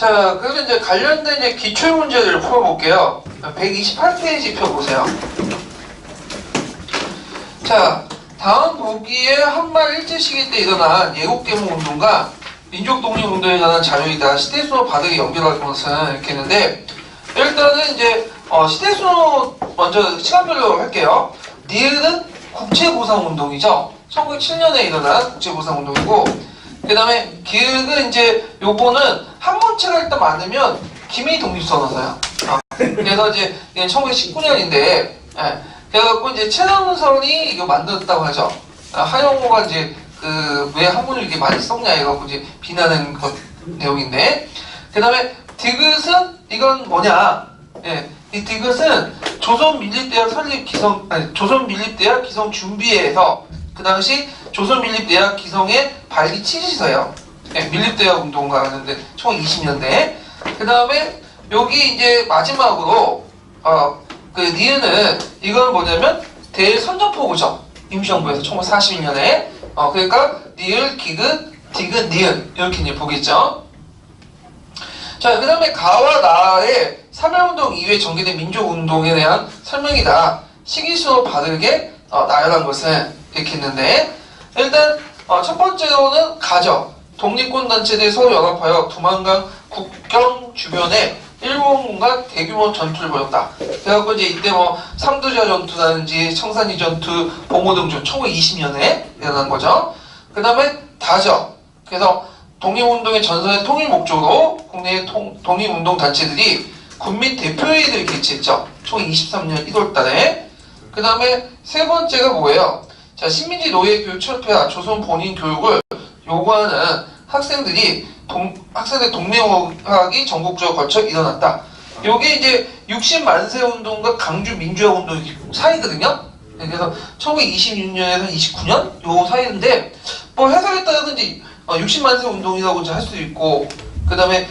자, 그래서 이제 관련된 이제 기출 문제들을 풀어볼게요. 128페이지 펴보세요. 자, 다음 보기에 한말 일제시기 때 일어난 예국개몽 운동과 민족독립운동에 관한 자료이다. 시대순호 바닥에 연결할 것은 이렇게 했는데, 일단은 이제 시대순호 먼저 시간별로 할게요. 니은은 국채보상운동이죠. 1907년에 일어난 국채보상운동이고, 그 다음에 기획은 이제 요거는 한문체가 일단 많으면 기미독립선언서요. 그래서 이제 이게 1919년인데, 그래갖고 이제 최남선이 이거 만들었다고 하죠. 하영호가 이제 왜 한문을 이렇게 많이 썼냐 해갖고 이제 비난하는 내용인데, 그 다음에 디귿은 이건 뭐냐? 이 디귿은 조선민립대학 설립 기성, 조선민립대학 기성 준비회에서 그 당시 조선민립대학 기성의 발기 취지서예요. 민립대학 운동가 하는데 1920년대. 그 다음에 여기 이제 마지막으로 그 니은은 이건 뭐냐면 대선전포고죠. 임시정부에서 1941년에 그러니까 니을, 기긋, 디귿, 니은 이렇게 이제 보겠죠. 자, 그 다음에 가와 나의 사별운동 이후에 전개된 민족운동에 대한 설명이다. 시기순호 바르게 나열한 것은 이렇게 했는데, 일단 첫 번째로는 가죠. 독립군단체들이 서로 연합하여 두만강 국경 주변에 일본군과 대규모 전투를 벌였다. 그래갖고 이제 이때 삼두자 전투라든지 청산리 전투, 봉오등 전 1920년에 일어난 거죠. 그 다음에 다죠. 그래서 독립운동의 전선의 통일 목적으로 국내 독립운동 단체들이 군민 대표회의를 개최했죠. 1923년 1월 달에. 그 다음에 세 번째가 뭐예요? 자, 식민지 노예 교육 철폐와 조선 본인 교육을 요구하는 학생들 독립학이 전국적으로 걸쳐 일어났다. 요게 이제 60만세 운동과 강주 민주화 운동 사이거든요. 그래서 1926년에서 29년 요 사이인데, 해석에 따라서 이제 60만세 운동이라고 이제 할 수도 있고, 그 다음에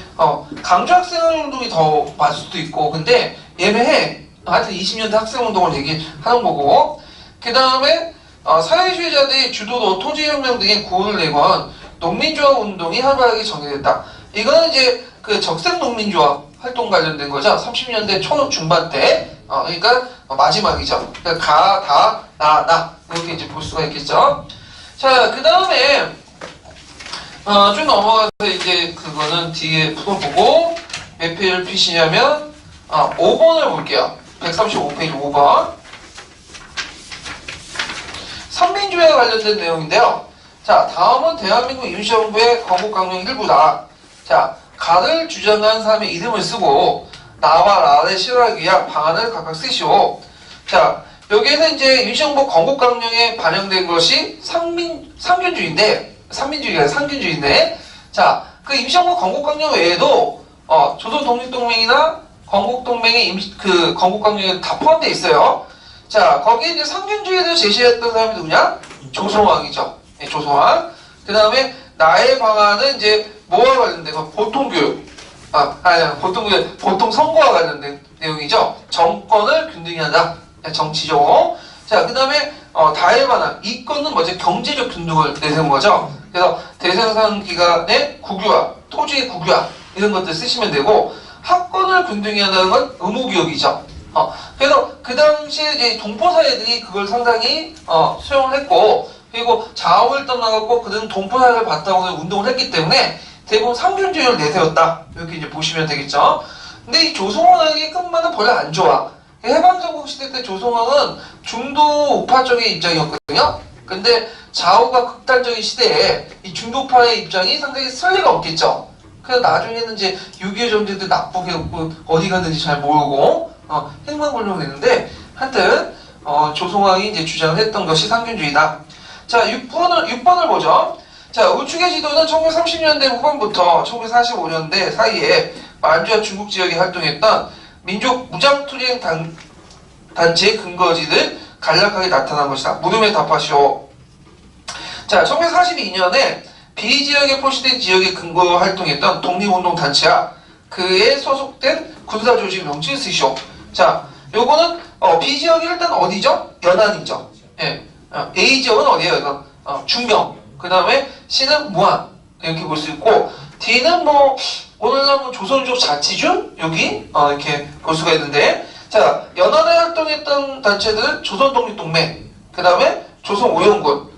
강주 학생운동이 더 맞을 수도 있고, 근데 예매해. 하여튼 20년대 학생운동을 얘기하는 거고, 그 다음에 사회주의자들이 주도로 토지혁명 등의 구호를 내건 농민조합 운동이 활발하게 전개됐다. 이거는 이제 그 적색농민조합 활동 관련된 거죠. 30년대 초중반 때. 그러니까 마지막이죠. 그러니까 가, 다, 나 이렇게 이제 볼 수가 있겠죠. 자, 그 다음에 쭉 넘어가서 이제 그거는 뒤에 풀어보고 몇 페이지를 피시냐면 5번을 볼게요. 135페이지 5번. 선민주의와 관련된 내용인데요. 자, 다음은 대한민국 임시정부의 건국강령 일부다. 자, 가를 주장한 사람의 이름을 쓰고 나와 나를 실현하기 위한 방안을 각각 쓰시오. 자, 여기에는 이제 임시정부 건국강령에 반영된 것이 상균주의인데, 산민주의가 상균주의인데, 자, 그 임시정부 건국강령 외에도 조선독립동맹이나 건국동맹의 그 건국강령에 다 포함되어 있어요. 자, 거기에 이제 상균주의를 제시했던 사람이 누구냐? 조성왕이죠. 네, 조성왕. 그 다음에 나의 방안은 이제 뭐와 관련된 거? 보통교육. 보통 선거와 관련된 내용이죠. 정권을 균등히 하자. 정치적으로. 자, 그 다음에 다의 방안. 이 건은 뭐지? 경제적 균등을 내세운 거죠. 그래서 대생산 기간의 국유화, 토지의 국유화 이런 것들 쓰시면 되고, 학권을 균등히 한다는 건 의무교육이죠. 그래서 그 당시에 이제 동포사회들이 그걸 상당히 수용을 했고, 그리고 자업을 떠나갖고 그들은 동포사회를 바탕으로 운동을 했기 때문에 대부분 상균주의를 내세웠다. 이렇게 이제 보시면 되겠죠. 근데 이 조성왕의 끝만은 별로 안 좋아. 해방전국 시대 때 조성왕은 중도 우파적인 입장이었거든요. 근데 좌우가 극단적인 시대에 이 중도파의 입장이 상당히 쓸 리가 없겠죠. 그래서 나중에는 이제 6.25 전쟁 때 나쁘게 어디 갔는지 잘 모르고 행방불명 됐는데, 하여튼 조성왕이 이제 주장을 했던 것이 상균주의다. 자, 6번을 보죠. 자, 우측의 지도는 1930년대 후반부터 1945년대 사이에 만주와 중국 지역에 활동했던 민족 무장투쟁 단체의 근거지들 간략하게 나타난 것이다. 물음에 답하시오. 자, 1942년에 B지역에 표시된 지역에 근거 활동했던 독립운동 단체와 그에 소속된 군사조직 명칭을 쓰시오. 자, 요거는 B지역이 일단 어디죠? 연안이죠. 예. A지역은 어디예요? 이건 중경. 그 다음에 C는 무안. 이렇게 볼 수 있고, D는 오늘날은 조선족 자치주 여기 이렇게 볼 수가 있는데, 자 연안에 활동했던 단체들은 조선독립동맹, 그 다음에 조선오영군,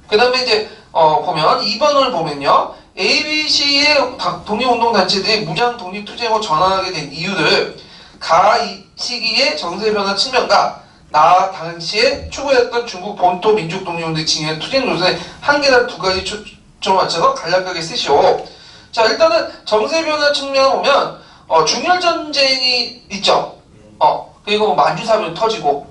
그 다음에 이제 보면 2번을 보면요, ABC의 독립운동 단체들이 무장 독립투쟁으로 전환하게 된 이유를 이 시기의 정세 변화 측면과 당시에 추구했던 중국 본토 민족 독립운동이 진행한 투쟁 노선의 한계나 두 가지 초점을 맞춰서 간략하게 쓰시오. 자 일단은 정세 변화 측면을 보면 중일 전쟁이 있죠. 그리고 만주사변이 터지고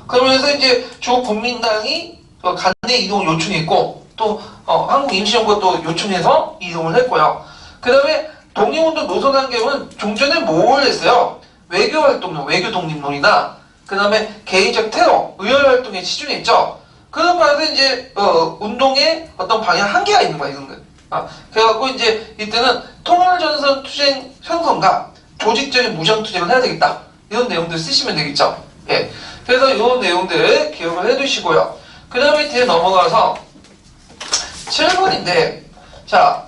그러면서 이제 중국 국민당이 간내 이동을 요청했고, 또 한국 임시정부가 또 요청해서 이동을 했고요. 그 다음에 독립운동 노선 환경은 종전에 뭘 했어요? 외교활동, 외교독립론이나 그 다음에 개인적 테러, 의열활동에 치중했죠. 그런 말에서 이제 운동의 어떤 방향 한계가 있는 거야, 이런 거. 그래갖고 이제 이때는 통일전선 투쟁 형성과 조직적인 무장투쟁을 해야 되겠다, 이런 내용들 쓰시면 되겠죠. 예. 그래서 이런 내용들 기억을 해두시고요. 그 다음에 뒤에 넘어가서 7번인데, 자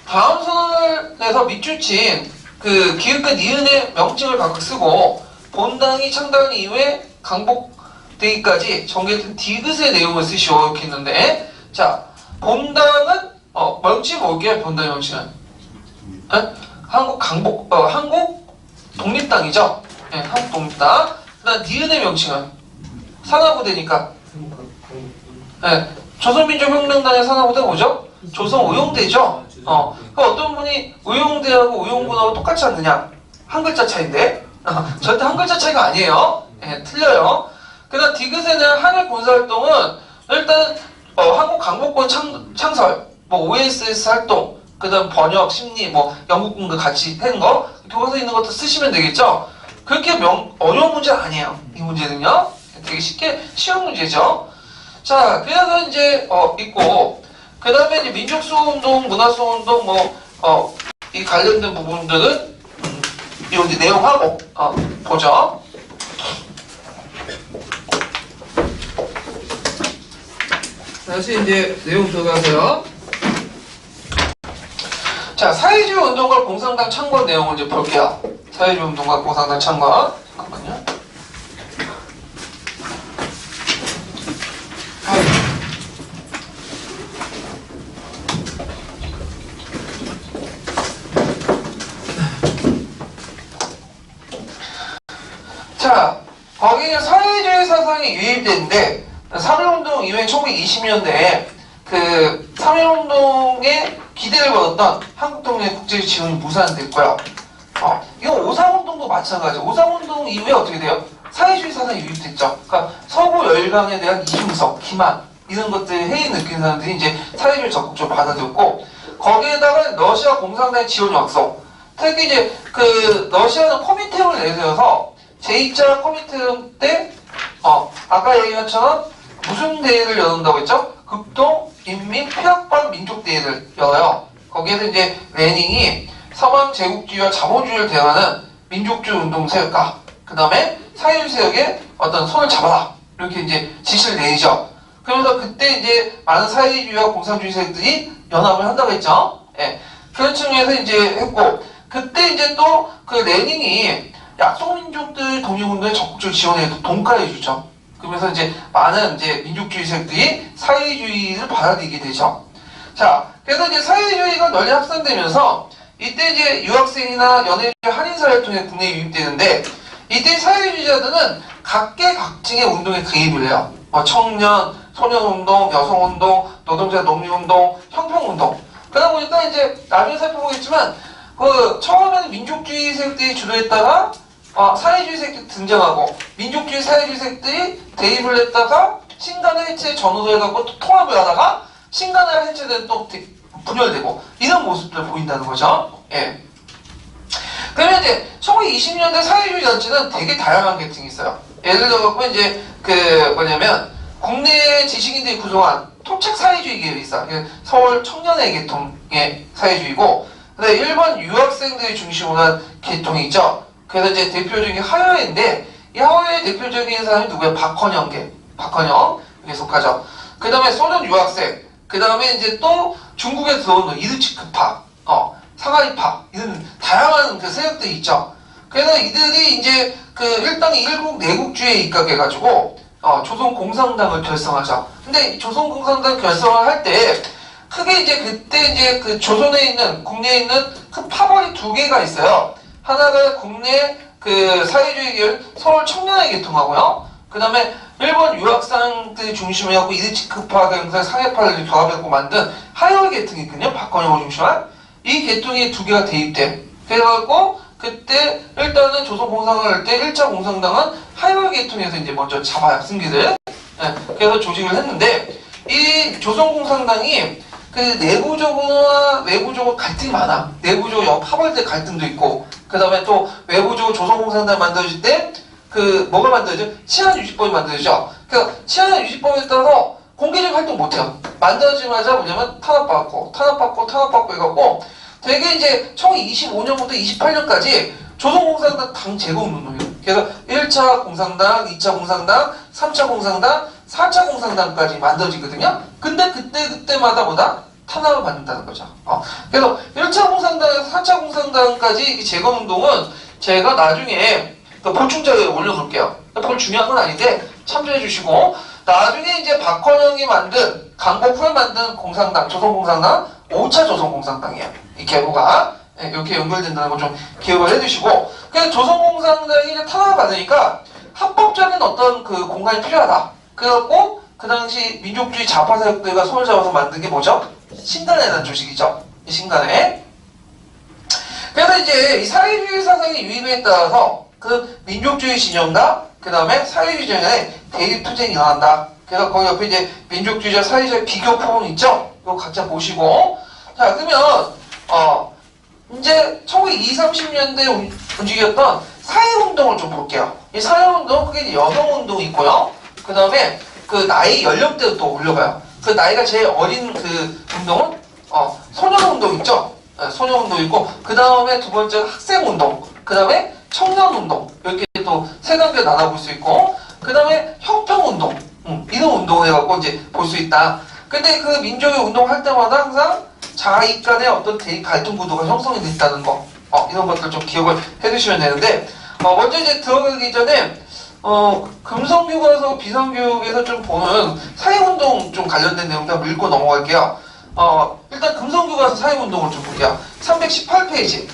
다음 선언에서 밑줄친 그 기읒과 니은의 명칭을 각각 쓰고 본당이 창단 이후에 강복되기까지 전개된 디귿의 내용을 쓰시오, 이렇게 했는데, 자 본당은 명칭이 뭐게요? 본당의 명칭은 한국 독립당이죠. 네, 한국 독립당. 그다음 니은의 명칭은 산하부대니까. 네, 조선민족혁명단의 산하부대가 뭐죠? 조선오용대죠. 그 어떤 분이 의용대하고 의용군하고 똑같지 않느냐? 한 글자 차이인데 절대 한 글자 차이가 아니에요. 네, 틀려요. 그다음 디귿에는 한일 군사활동은 일단 한국 강복권 창설, 뭐 OSS 활동, 그다음 번역, 심리, 뭐 영국군과 같이 한 거, 교과서에 있는 것도 쓰시면 되겠죠. 그렇게 어려운 문제 아니에요. 이 문제는요, 되게 쉬운 문제죠. 자, 그래서 이제 있고, 그 다음에 이제 민족수호운동, 문화수호운동, 이 관련된 부분들은 여기 내용하고 보죠. 다시 이제 내용 들어가세요. 자, 사회주의 운동과 공산당 창건 내용을 이제 볼게요. 사회주의 운동과 공산당 창건. 잠깐만요. 자, 거기에 사회주의 사상이 유입되는데, 3.1운동 이후에 1920년대에 그 3.1운동에 기대를 받았던 한국독립 국제 지원이 무산됐고요. 이건 5.3운동도 마찬가지죠. 5.3운동 이후에 어떻게 돼요? 사회주의 사상이 유입됐죠. 그러니까 서구 열강에 대한 이중성, 기만, 이런 것들 해이 느끼는 사람들이 이제 사회주의를 적극적으로 받아들였고, 거기에다가 러시아 공산당의 지원이 왔어. 특히 이제 그 러시아는 코미테론을 내세워서 제2차 코미테론 때 아까 얘기한 것처럼 무슨 대회를 여는다고 했죠? 극동 인민 폐악반 민족 대회를 열어요. 거기에서 이제 레닌이 서방 제국주의와 자본주의를 대항하는 민족주의 운동 세력과 그 다음에 사회주의 세력의 어떤 손을 잡아라, 이렇게 이제 지시를 내리죠. 그러면서 그때 이제 많은 사회주의와 공산주의 세력들이 연합을 한다고 했죠. 예. 그런 측면에서 이제 했고, 그때 이제 또 그 레닌이 약소민족들 독립운동에 적극적으로 지원해서 동가해주죠. 그러면서 이제 많은 이제 민족주의 세력들이 사회주의를 받아들이게 되죠. 자, 그래서 이제 사회주의가 널리 확산되면서 이때 이제 유학생이나 연예인, 한인사회를 통해 국내에 유입되는데, 이때 사회주의자들은 각계각층의 운동에 개입을 해요. 청년, 소년운동, 여성운동, 노동자 독립운동, 형평운동. 그러다 보니까 이제 나중에 살펴보겠지만, 처음에는 민족주의 세력들이 주도했다가 사회주의 세력들이 등장하고, 민족주의 사회주의 세력들이 대입을 했다가 신간의 해체 전후로 해갖고 또 통합을 하다가 신간의 해체된 또 분열되고, 이런 모습들을 보인다는 거죠. 예. 그러면 이제 1920년대 사회주의 단체는 되게 다양한 계층이 있어요. 예를 들어갖고 이제 뭐냐면 국내 지식인들이 구성한 토착 사회주의 계열이 있어. 서울 청년의 계통의 사회주의고, 근데 일본 유학생들이 중심으로 한 계통이 있죠. 그래서 이제 대표적인 하여회인데, 이 하여회의 대표적인 사람이 누구야? 박헌영 여기에 속하죠. 그 다음에 소련 유학생, 그 다음에 이제 또 중국에서 들어온 이르치크파, 상하이파, 이런 다양한 그 세력들이 있죠. 그래서 이들이 이제 그 일당이 일국 내국주의에 입각해가지고 조선공산당을 결성하죠. 근데 조선공산당 결성을 할 때 크게 이제 그때 이제 그 조선에 있는 국내에 있는 큰 파벌이 두 개가 있어요. 하나가 국내 그 사회주의 계열 서울 청년회 계통하고요. 그 다음에 일본 유학생들이 중심을 하고 이데치크파 경사 상해파를 결합해서 만든 하이월 계통이 있거든요. 박헌영을 중심한 이 계통이 두 개가 대입돼. 그래갖고 그때 일단은 조선공산당을 할 때 1차 공산당은 하이월 계통에서 이제 먼저 잡아요. 승기들. 네, 그래서 조직을 했는데 이 조선공산당이 그 내부적으로나 외부적으로 갈등이 많아. 내부적으로 파벌대 갈등도 있고, 그 다음에 또 외부적으로 조선공산당 만들어질 때 그 뭐가 만들어져? 치안유지법이 만들어지죠. 그러니까 치안유지법에 따라서 공개적 활동 못해요. 만들어지자마자 뭐냐면 탄압받고 해갖고 되게 이제 1925년부터 28년까지 조선공산당 당 재건운동이에요. 그래서 1차 공산당, 2차 공산당, 3차 공산당, 4차 공산당까지 만들어지거든요. 근데 그때마다 뭐다? 탄압을 받는다는 거죠. 그래서 1차 공산당에서 4차 공산당까지 재건운동은 제가 나중에 보충자료에 올려놓을게요. 별로 중요한 건 아닌데 참조해 주시고, 나중에 이제 박헌영이 만든 강복 후에 만든 공산당, 조선공산당 5차 조선공산당이에요. 이 계보가 이렇게 연결된다는 거 좀 기억을 해두시고, 그래서 조선공산당이 이제 탄압을 받으니까 합법적인 어떤 그 공간이 필요하다. 그래갖고 그 당시 민족주의 좌파 세력들과 손을 잡아서 만든 게 뭐죠? 신간회라는 조직이죠. 이 신간회. 그래서 이제 이 사회주의 사상의 유입에 따라서 그 민족주의 진영과 그 다음에 사회주의 진영의 대립 투쟁이 일어난다. 그래서 거기 옆에 이제 민족주의자 사회주의 비교 포문 있죠? 이거 각자 보시고. 자, 그러면 이제 1920, 30년대 움직였던 사회운동을 좀 볼게요. 이 사회운동, 그게 여성운동이 있고요. 그 다음에 그 나이 연령대도 또 올려가요. 그 나이가 제일 어린 그 운동은 소년운동 있죠? 소년운동 있고, 그 다음에 두 번째는 학생운동, 그 다음에 청년운동, 이렇게 또 세 단계 나눠볼 수 있고, 그 다음에 혁명운동, 이런 운동을 해갖고 이제 볼 수 있다. 근데 그 민족의 운동할 때마다 항상 자익 간의 어떤 대립 갈등 구도가 형성이 됐다는 거, 이런 것들 좀 기억을 해두시면 되는데, 먼저 이제 들어가기 전에 금성교과서 비상교육에서 좀 보는 사회운동 좀 관련된 내용들 한번 읽고 넘어갈게요. 일단 금성교과서 사회운동을 좀 볼게요. 318페이지.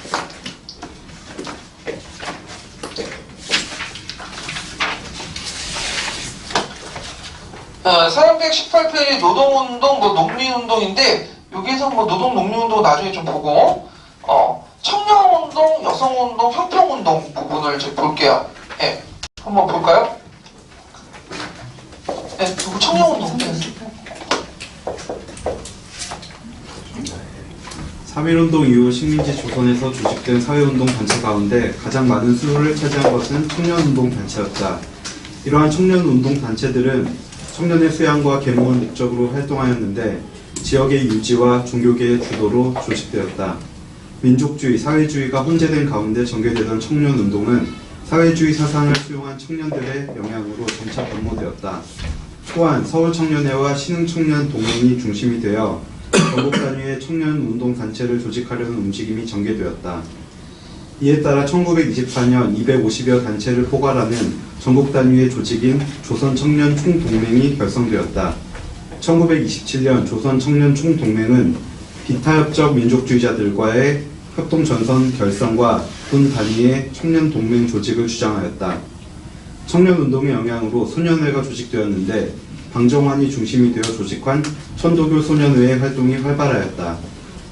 318페이지 노동운동, 농민운동인데 여기에서 노동, 농민운동 나중에 좀 보고 청년운동, 여성운동, 혁명운동 부분을 좀 볼게요. 예, 한번 볼까요? 예, 청년운동. 3.1운동 이후 식민지 조선에서 조직된 사회운동 단체 가운데 가장 많은 수를 차지한 것은 청년운동 단체였다. 이러한 청년운동 단체들은 청년의 수양과 계몽을 목적으로 활동하였는데 지역의 유지와 종교계의 주도로 조직되었다. 민족주의, 사회주의가 혼재된 가운데 전개되던 청년운동은 사회주의 사상을 수용한 청년들의 영향으로 점차 변모되었다. 또한 서울청년회와 신흥청년동맹이 중심이 되어 전국 단위의 청년운동단체를 조직하려는 움직임이 전개되었다. 이에 따라 1924년 250여 단체를 포괄하는 전국 단위의 조직인 조선청년총동맹이 결성되었다. 1927년 조선청년총동맹은 비타협적 민족주의자들과의 협동전선 결성과 군 단위의 청년동맹 조직을 주장하였다. 청년운동의 영향으로 소년회가 조직되었는데 방정환이 중심이 되어 조직한 천도교 소년회의 활동이 활발하였다.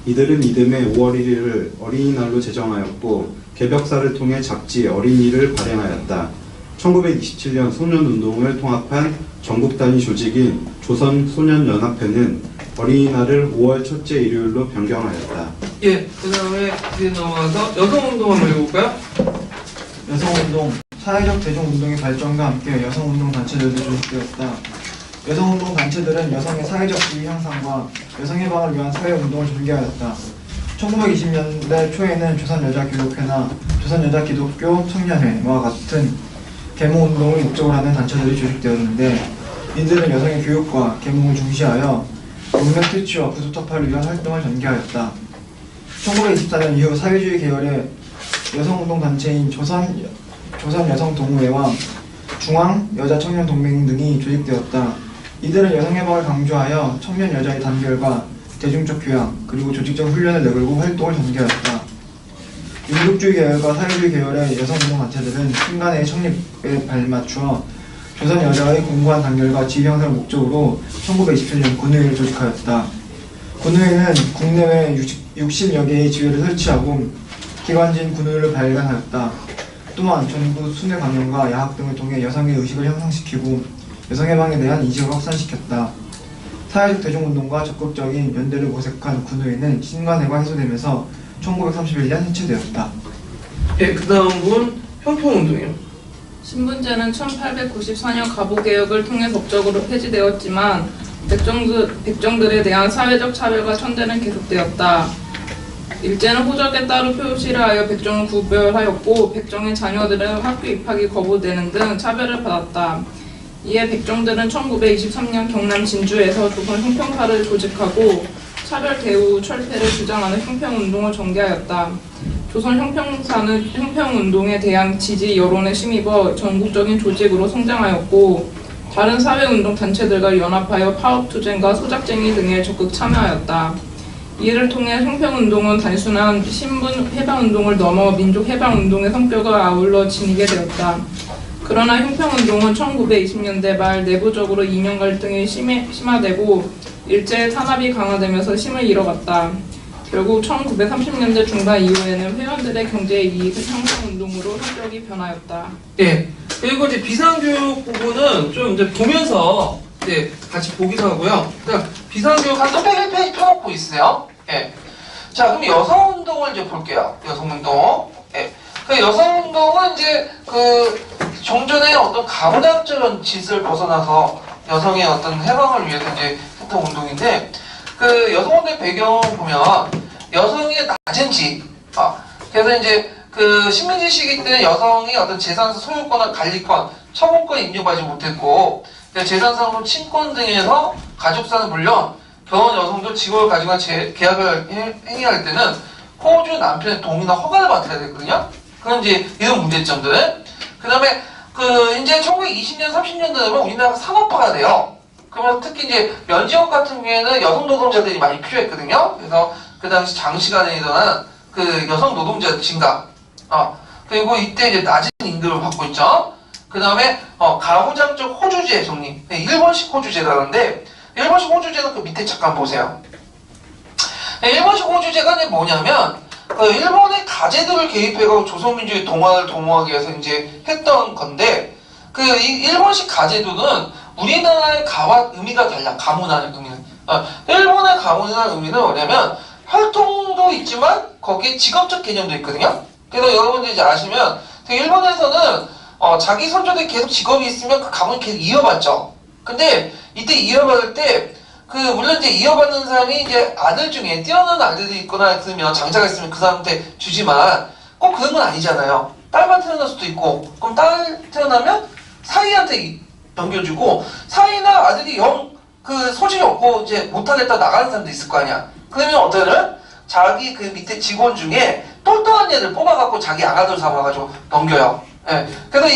이들은 이듬해 5월 1일을 어린이날로 제정하였고 개벽사를 통해 잡지 어린이를 발행하였다. 1927년 소년운동을 통합한 전국 단위 조직인 조선소년연합회는 어린이날을 5월 첫째 일요일로 변경하였다. 예, 그 다음에 뒤에 넘어가서 여성운동 한번 해볼까요? 여성운동, 사회적 대중운동의 발전과 함께 여성운동 단체들도 조직되었다. 여성운동 단체들은 여성의 사회적 지위 향상과 여성 해방을 위한 사회운동을 전개하였다. 1920년대 초에는 조선여자교육회나 조선여자기독교 청년회와 같은 계몽운동을 목적으로 하는 단체들이 조직되었는데 이들은 여성의 교육과 계몽을 중시하여 문명 퇴치와 부수토파를 위한 활동을 전개하였다. 1924년 이후 사회주의 계열의 여성운동 단체인 조선여성동호회와 중앙여자청년동맹 등이 조직되었다. 이들은 여성해방을 강조하여 청년 여자의 단결과 대중적 교양 그리고 조직적 훈련을 내걸고 활동을 전개하였다. 민족주의 계열과 사회주의 계열의 여성운동 단체들은 신간의 창립에 발맞추어 조선 여자의 공고한 단결과 지위 향상을 목적으로 1927년 군의회를 조직하였다. 군의회는 국내외 60여 개의 지회를 설치하고 기관지인 군의회를 발간하였다. 또한 전국 순회 강연과 야학 등을 통해 여성의 의식을 향상시키고 여성해방에 대한 인식을 확산시켰다. 사회적 대중운동과 적극적인 연대를 모색한 군의회는 신관회가 해소되면서 1931년 해체되었다. 예, 그 다음은 형평운동이요. 신분제는 1894년 가보개혁을 통해 법적으로 폐지되었지만 백정들에 대한 사회적 차별과 천대는 계속되었다. 일제는 호적에 따로 표시를 하여 백정을 구별하였고 백정의 자녀들은 학교 입학이 거부되는 등 차별을 받았다. 이에 백정들은 1923년 경남 진주에서 조선 형평사를 조직하고 차별 대우 철폐를 주장하는 형평운동을 전개하였다. 조선 형평사는 형평운동에 대한 지지 여론에 힘입어 전국적인 조직으로 성장하였고 다른 사회운동 단체들과 연합하여 파업투쟁과 소작쟁이 등에 적극 참여하였다. 이를 통해 형평운동은 단순한 신분 해방운동을 넘어 민족해방운동의 성격을 아울러 지니게 되었다. 그러나 형평운동은 1920년대 말 내부적으로 이념 갈등이 심화되고 일제의 탄압이 강화되면서 힘을 잃어갔다. 결국 1930년대 중반 이후에는 회원들의 경제 이익 향상 운동으로 성격이 변하였다. 예. 그리고 이제 비상교육 부분은 좀 이제 보면서 이제 같이 보기도 하고요. 그러니까 비상교육 한 301페이지 펴놓고 있어요. 예. 자, 그럼 여성운동을 이제 볼게요. 여성운동. 예. 그 여성운동은 이제 종전의 어떤 가부장적인 짓을 벗어나서 여성의 어떤 해방을 위해서 이제 했던 운동인데, 그 여성운동의 배경을 보면 여성의 낮은 지, 그래서 이제 그 식민지 시기 때 여성이 어떤 재산 소유권과 관리권, 처분권 인정받지 못했고, 재산상 친권 등에서 가족사는 물론 결혼 여성도 직업을 가지고 계약을 행위할 때는 호주 남편의 동의나 허가를 받아야 되거든요. 그런 이제 이런 문제점들. 그 다음에 이제 1920년, 30년대 되면 우리나라가 산업화가 돼요. 그러면 특히 이제 면지업 같은 경우에는 여성 노동자들이 많이 필요했거든요. 그래서 그 당시 장시간에 일어난 그 여성 노동자 증가. 그리고 이때 이제 낮은 임금을 받고 있죠. 그 다음에 가부장적 호주제 정리. 일본식 호주제라는데, 일본식 호주제는 그 밑에 잠깐 보세요. 일본식 호주제가 이제 뭐냐면, 일본의 가제도를 개입해가지고 조선민족의 동화를 도모하기 위해서 이제 했던 건데, 이 일본식 가제도는 우리나라의 가와 의미가 달라. 가문하는 의미는. 일본의 가문이라는 의미는 뭐냐면, 활동도 있지만, 거기에 직업적 개념도 있거든요. 그래서 여러분들이 이제 아시면, 일본에서는, 자기 손주들이 계속 직업이 있으면 그 가문이 계속 이어받죠. 근데, 이때 이어받을 때, 물론 이제 이어받는 사람이 이제 아들 중에 뛰어난 아들이 있거나 그러면 장자가 있으면 그 사람한테 주지만 꼭 그런 건 아니잖아요. 딸만 태어날 수도 있고, 그럼 딸 태어나면 사위한테 넘겨주고, 사위나 아들이 소질이 없고 이제 못하겠다 나가는 사람도 있을 거 아니야. 그러면 어떠냐면 자기 그 밑에 직원 중에 똘똘한 애들 뽑아갖고 자기 아가들 삼아가지고 넘겨요. 예. 그래서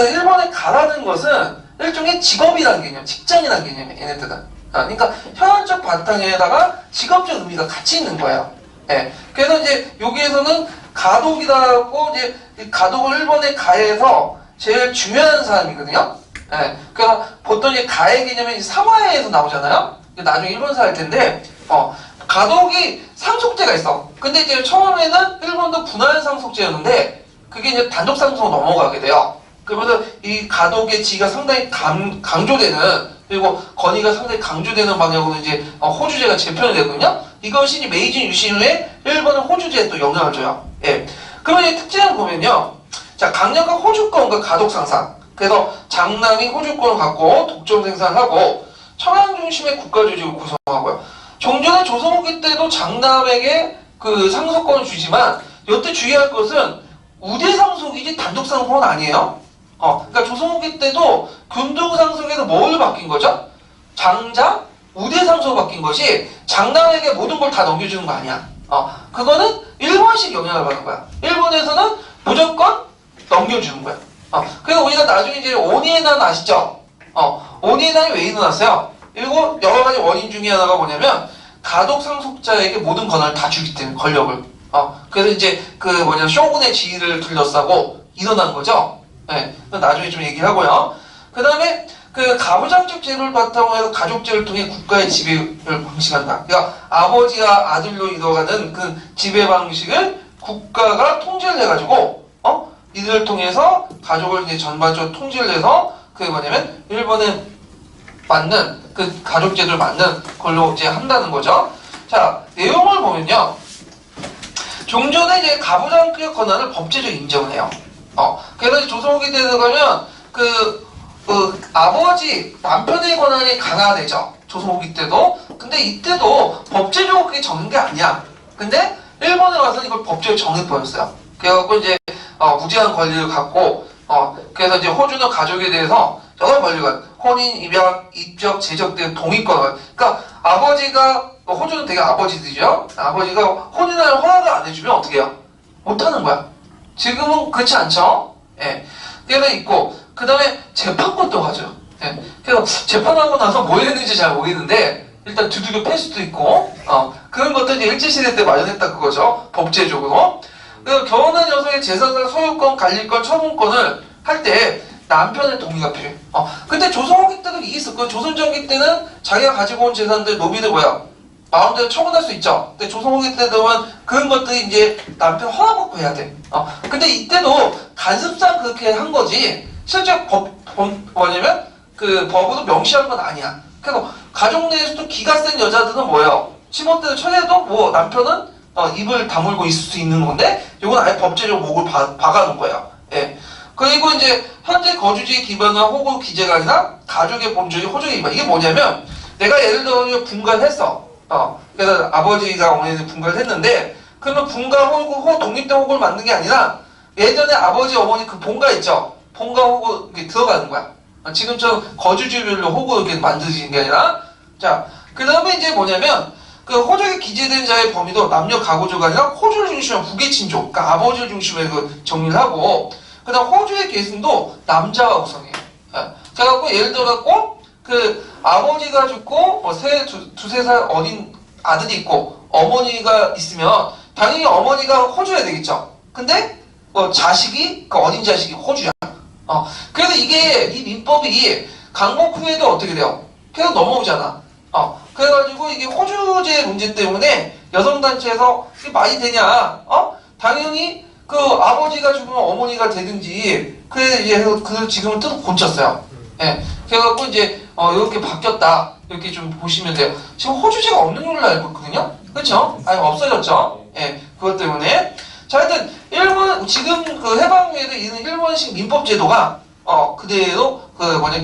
일본에 가라는 것은 일종의 직업이라는 개념, 직장이라는 개념이에요, 얘네들은. 그러니까 혈연적 바탕에다가 직업적 의미가 같이 있는 거예요. 예. 그래서 이제 여기에서는 가독이라고 이제 가독을 일본의 가에서 제일 중요한 사람이거든요. 예. 그래서 보통 이제 가의 개념이 상하에서 나오잖아요. 나중에 일본사 할 텐데, 가독이 상속제가 있어. 근데 이제 처음에는 일본도 분할 상속제였는데, 그게 이제 단독 상속으로 넘어가게 돼요. 그러면서 이 가독의 지위가 상당히 강조되는, 그리고 권위가 상당히 강조되는 방향으로 이제 호주제가 재편이 되거든요. 이것이 이제 메이지 유신 후에 일본은 호주제에 또 영향을 줘요. 예. 그러면 이 특징을 보면요. 자, 강력한 호주권과 가독 상상. 그래서 장남이 호주권을 갖고 독점 생산을 하고 천황 중심의 국가 조직을 구성하고요. 종전의 조선 후기 때도 장남에게 그 상속권을 주지만 이때 주의할 것은 우대 상속이지 단독 상속은 아니에요. 그러니까 조선 후기 때도 균등 상속에서 뭘 바뀐 거죠? 장자, 우대 상속을 바뀐 것이 장남에게 모든 걸 다 넘겨주는 거 아니야. 그거는 일본식 영향을 받는 거야. 일본에서는 무조건 넘겨주는 거야. 그래서 우리가 나중에 이제 오니에난 아시죠? 오니에난이 왜 일어났어요? 그리고 여러 가지 원인 중에 하나가 뭐냐면 가독 상속자에게 모든 권한을 다 주기 때문에 권력을. 그래서 이제 쇼군의 지위를 둘러싸고 일어난 거죠. 네, 나중에 좀 얘기하고요. 그 다음에 그 가부장적 제도를 바탕으로 해서 가족제를 통해 국가의 지배를 방식한다. 그러니까 아버지와 아들로 이뤄가는 그 지배 방식을 국가가 통제를 해가지고, 이들을 통해서 가족을 이제 전반적으로 통제를 해서 그게 뭐냐면 일본에 맞는 그 가족제도를 맞는 걸로 이제 한다는 거죠. 자, 내용을 보면요. 종전에 이제 가부장적 권한을 법제적으로 인정을 해요. 그래서 조선후기 때 들어가면 아버지, 남편의 권한이 강화되죠. 조선후기 때도. 근데 이때도 법제적으로 그게 정한 게 아니야. 근데 일본에 와서 이걸 법제적으로 정해버렸어요. 그래갖고 이제 무제한 권리를 갖고 그래서 이제 호주는 가족에 대해서 여러 권리가 혼인, 입적, 제적 등 동의권. 그러니까 아버지가 호주는 되게 아버지들이죠. 아버지가 혼인을 허락을 안 해주면 어떻게 해요? 못하는 거야. 지금은 그렇지 않죠? 예. 그래서 있고 그 다음에 재판권도 가죠. 예. 그래서 재판하고 나서 뭐 했는지 잘 모르겠는데 일단 두들겨 팰 수도 있고 그런 것들이 일제시대 때 마련했다 그거죠. 법제적으로. 그래서 결혼한 여성의 재산을 소유권, 관리권, 처분권을 할 때 남편의 동의가 필요해. 근데 조선후기 때도 이게 있었고 조선전기 때는 자기가 가지고 온 재산들 노비들 마음대로 처분할 수 있죠. 근데 조선후기 때 되면 그런 것들이 이제 남편 허락 받고 해야 돼. 근데 이때도 간섭상 그렇게 한 거지 실제 뭐냐면 그 법으로 명시한 건 아니야. 그래서 가족 내에서도 기가 센 여자들은 뭐예요? 시몬때를 쳐내도 뭐 남편은 입을 다물고 있을 수 있는 건데 이건 아예 법제적으로 목을 박아놓은 거예요. 예. 그리고 이제 현재 거주지에 기반한 호구 기재가 아니라 가족의 본주의 호적의 기반. 이게 뭐냐면 내가 예를 들어 분가를 했어. 그래서 아버지가 어머니를 분가를 했는데 그러면 분가 호구 독립된 호구를 만든 게 아니라 예전에 아버지 어머니 그 본가 있죠. 본가 호구 이렇게 들어가는 거야. 지금처럼 거주지별로 호구 이렇게 만드는 게 아니라 자 그 다음에 이제 뭐냐면 그 호적에 기재된 자의 범위도 남녀 가구조가 아니라 호주를 중심으로 부계친족, 그러니까 아버지를 중심으로 그 정리를 하고 그 다음 호주의 계승도 남자가 우선이에요. 그래갖고 예를 들어갖고 그 아버지가 죽고 두세 살 어린 아들이 있고 어머니가 있으면 당연히 어머니가 호주여야 되겠죠. 근데 자식이 그 어린 자식이 호주야. 그래서 이게 이 민법이 강복 후에도 어떻게 돼요? 계속 넘어오잖아. 그래가지고 이게 호주제 문제 때문에 여성단체에서 이게 말이 되냐? 당연히 그 아버지가 죽으면 어머니가 되든지 그래 이제 그 지금은 또 고쳤어요. 예. 그래갖고 이제 이렇게 바뀌었다 이렇게 좀 보시면 돼요. 지금 호주제가 없는 걸로 알고 있거든요. 그렇죠? 아니 없어졌죠. 예. 그것 때문에 자 하여튼 일본 지금 그 해방 후에도 이는 일본식 민법 제도가 그대로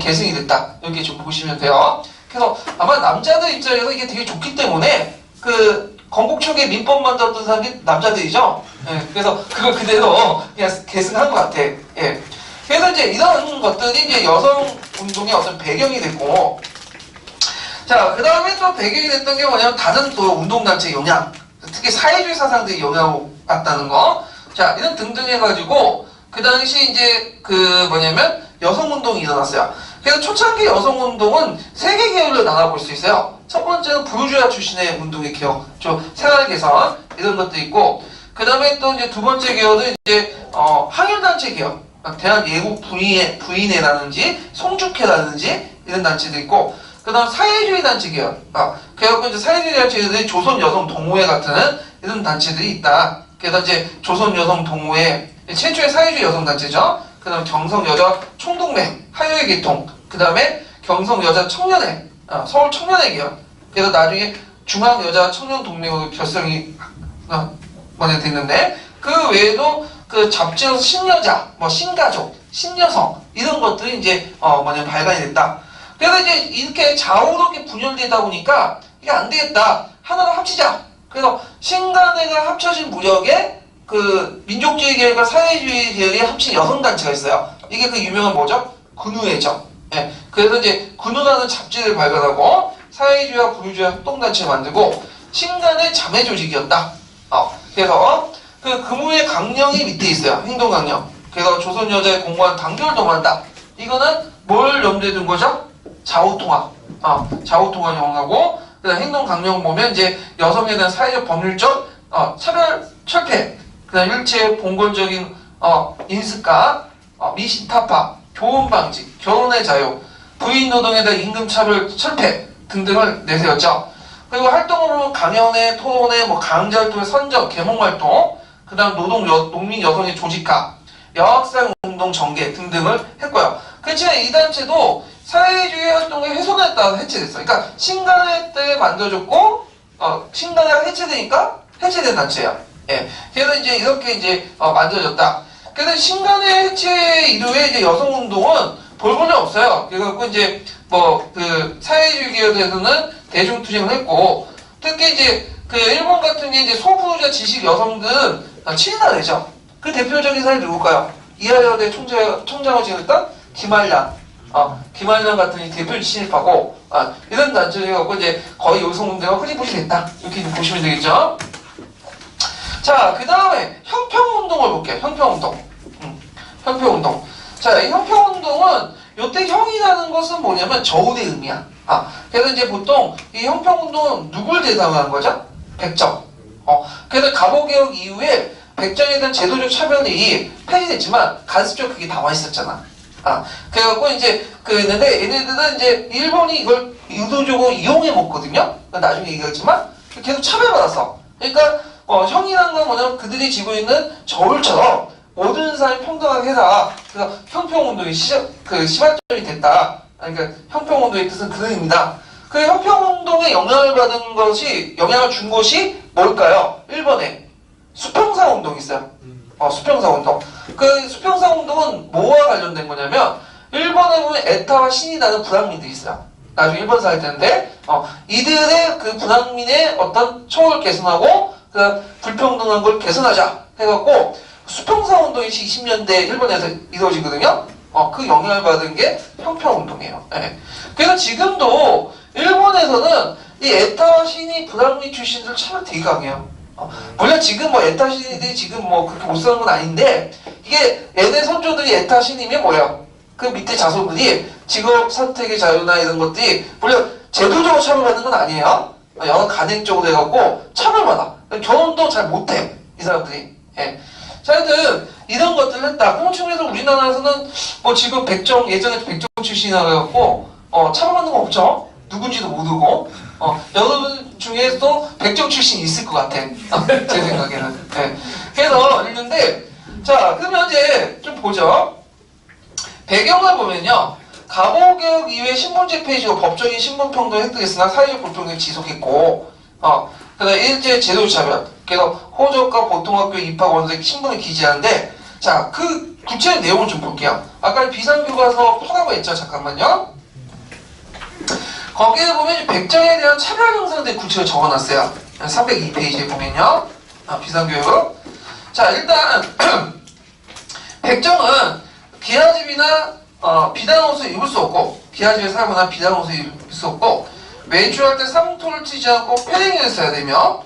계승이 됐다 이렇게 좀 보시면 돼요. 그래서 아마 남자들 입장에서 이게 되게 좋기 때문에 그 건국초기에 민법 만들었던 사람이 남자들이죠. 예, 그래서 그걸 그대로 그냥 계승한 것 같아. 예. 그래서 이제 이런 것들이 이제 여성 운동의 어떤 배경이 됐고, 자, 그 다음에 또 배경이 됐던 게 뭐냐면 다른 또 운동단체 영향, 특히 사회주의 사상들이 영향을 받다는 거, 자, 이런 등등 해가지고 그 당시 이제 여성 운동이 일어났어요. 그래서 초창기 여성 운동은 세 개 계열로 나눠볼 수 있어요. 첫 번째는 부르주아 출신의 운동의 개혁, 생활 개선 이런 것도 있고, 그 다음에 또 이제 두 번째 계열은 이제 항일단체 계열, 대한예국 부인회라든지 송축회라든지 이런 단체도 있고, 그 다음 사회주의 단체 계열, 그래갖고 이제 사회주의 단체들이 조선 여성 동호회 같은 이런 단체들이 있다. 그래서 이제 조선 여성 동호회 최초의 사회주의 여성 단체죠. 그 다음 경성 여자 총동맹, 하요의 계통, 그 다음에 경성 여자 청년회, 서울 청년회 계열. 그래서 나중에 중앙 여자 청년 동맹으로 결성이 됐는데 그 외에도 그 잡지에서 신여자, 신가족, 신여성 이런 것들이 이제 발간이 됐다. 그래서 이제 이렇게 좌우롭게 분열되다 보니까 이게 안 되겠다. 하나를 합치자. 그래서 신간회가 합쳐진 무렵에 그 민족주의 계열과 사회주의 계열이 합친 여성단체가 있어요. 이게 그 유명한 뭐죠? 군우회죠. 예. 그래서 이제 군우라는 잡지를 발간하고 사회주의와 부르주의 협동단체를 만들고 신간의 자매 조직이었다. 그래서 그 금우의 강령이 밑에 있어요. 행동 강령. 그래서 조선 여자의 공무원 단결도 한다. 이거는 뭘 염두에 둔 거죠? 좌우통합. 좌우통합 영하고 그다음 행동 강령 보면 이제 여성에 대한 사회적 법률적 차별 철폐. 그다음 일체의 봉건적인 인습과 미신 타파, 교훈 방지, 결혼의 자유, 부인 노동에 대한 임금 차별 철폐 등등을 내세웠죠. 그리고 활동으로 강연회, 토론회, 강제활동의 선정, 계몽활동, 그 다음 농민 여성의 조직화, 여학생 운동 전개 등등을 했고요. 그렇지만 이 단체도 사회주의 활동의 훼손에 따라 해체됐어요. 그러니까 신간회 때 만들어졌고, 신간회가 해체되니까 해체된 단체예요. 예. 그래서 이제 이렇게 이제 만들어졌다. 그래서 신간회 해체 이후에 이제 여성운동은 볼 본이 없어요. 그래갖고 이제 그 사회주의 계열에서는 대중투쟁을 했고, 특히 이제 그 일본 같은 게 이제 소부자 지식 여성들은 친일파죠. 그 대표적인 사람이 누굴까요? 이하여대 총장을 지냈던 김한량. 김한량 같은 이 대표 친일파고, 이런 단체를 해갖고 이제 거의 여성운동가 흐지부지 됐다. 이렇게 보시면 되겠죠. 자, 그 다음에 형평운동을 볼게요. 형평운동. 형평운동. 자, 이 형평운동은 요때 형이라는 것은 뭐냐면 저울의 의미야. 그래서 이제 보통 이 형평운동은 누굴 대상으로 한 거죠? 백정. 그래서 갑오개혁 이후에 백정에 대한 제도적 차별이 폐지됐지만 간섭적 그게 나와 있었잖아. 그래갖고 이제 그랬는데 얘네들은 이제 일본이 이걸 의도적으로 이용해 먹거든요. 나중에 얘기하지만 계속 차별받았어. 그러니까 형이라는 건 뭐냐면 그들이 지고 있는 저울처럼 모든 사람이 평등하게 해라. 그래서 형평운동이 시발점이 됐다. 그러니까 형평운동의 뜻은 그런 의미다. 그 형평운동에 영향을 준 것이 뭘까요? 일본에 수평사운동이 있어요. 수평사운동. 그 수평사운동은 뭐와 관련된 거냐면 일본에 보면 에타와 신이라는 불황민들이 있어요. 나중에 일본 살 텐데 이들의 그 불황민의 어떤 처우를 개선하고 그 불평등한 걸 개선하자 해갖고 수평사운동이 20년대 일본에서 이루어지거든요. 그 영향을 받은 게 형평운동이에요. 네. 그래서 지금도 일본에서는 이 에타와 신이 불황민 출신들 참 되게 강해요. 물론 지금 에타 신이들이 지금 그렇게 못 사는 건 아닌데 이게 얘네 선조들이 에타 신이면 뭐예요? 그 밑에 자손들이 직업 선택의 자유나 이런 것들이 물론 제도적으로 차별받는 건 아니에요. 여러 간행적으로 해갖고 차별받아. 결혼도 잘 못해 이 사람들이. 예. 자, 하여튼 이런 것들을 했다. 그런 측면에서 우리나라에서는 지금 예전에 백정 출신이라 해갖고 차별받는 거 없죠. 누군지도 모르고 여러분 중에도 백정 출신이 있을 것 같아. 제 생각에는. 네. 그래서 있는데 자, 그러면 이제 좀 보죠. 배경을 보면요. 갑오개혁 이후에 신분제 폐지로 법적인 신분평등을 획득했으나 사회적 불평등을 지속했고 그다음 일제 제도 차별, 그래서 호적과 보통학교 입학 원서에 신분을 기재하는데 자, 그 구체적인 내용을 좀 볼게요. 아까 비상교과서 펴라고 했죠. 잠깐만요. 거기에 보면 백정에 대한 차별 형상들 구체적으로 적어놨어요. 302페이지에 보면요. 비상교육. 자, 일단 백정은 기하집이나 비단 옷을 입을 수 없고 기하집에 살거나 비단 옷을 입을 수 없고 외출할 때 상토를 튀지 않고 패딩을 써야 되며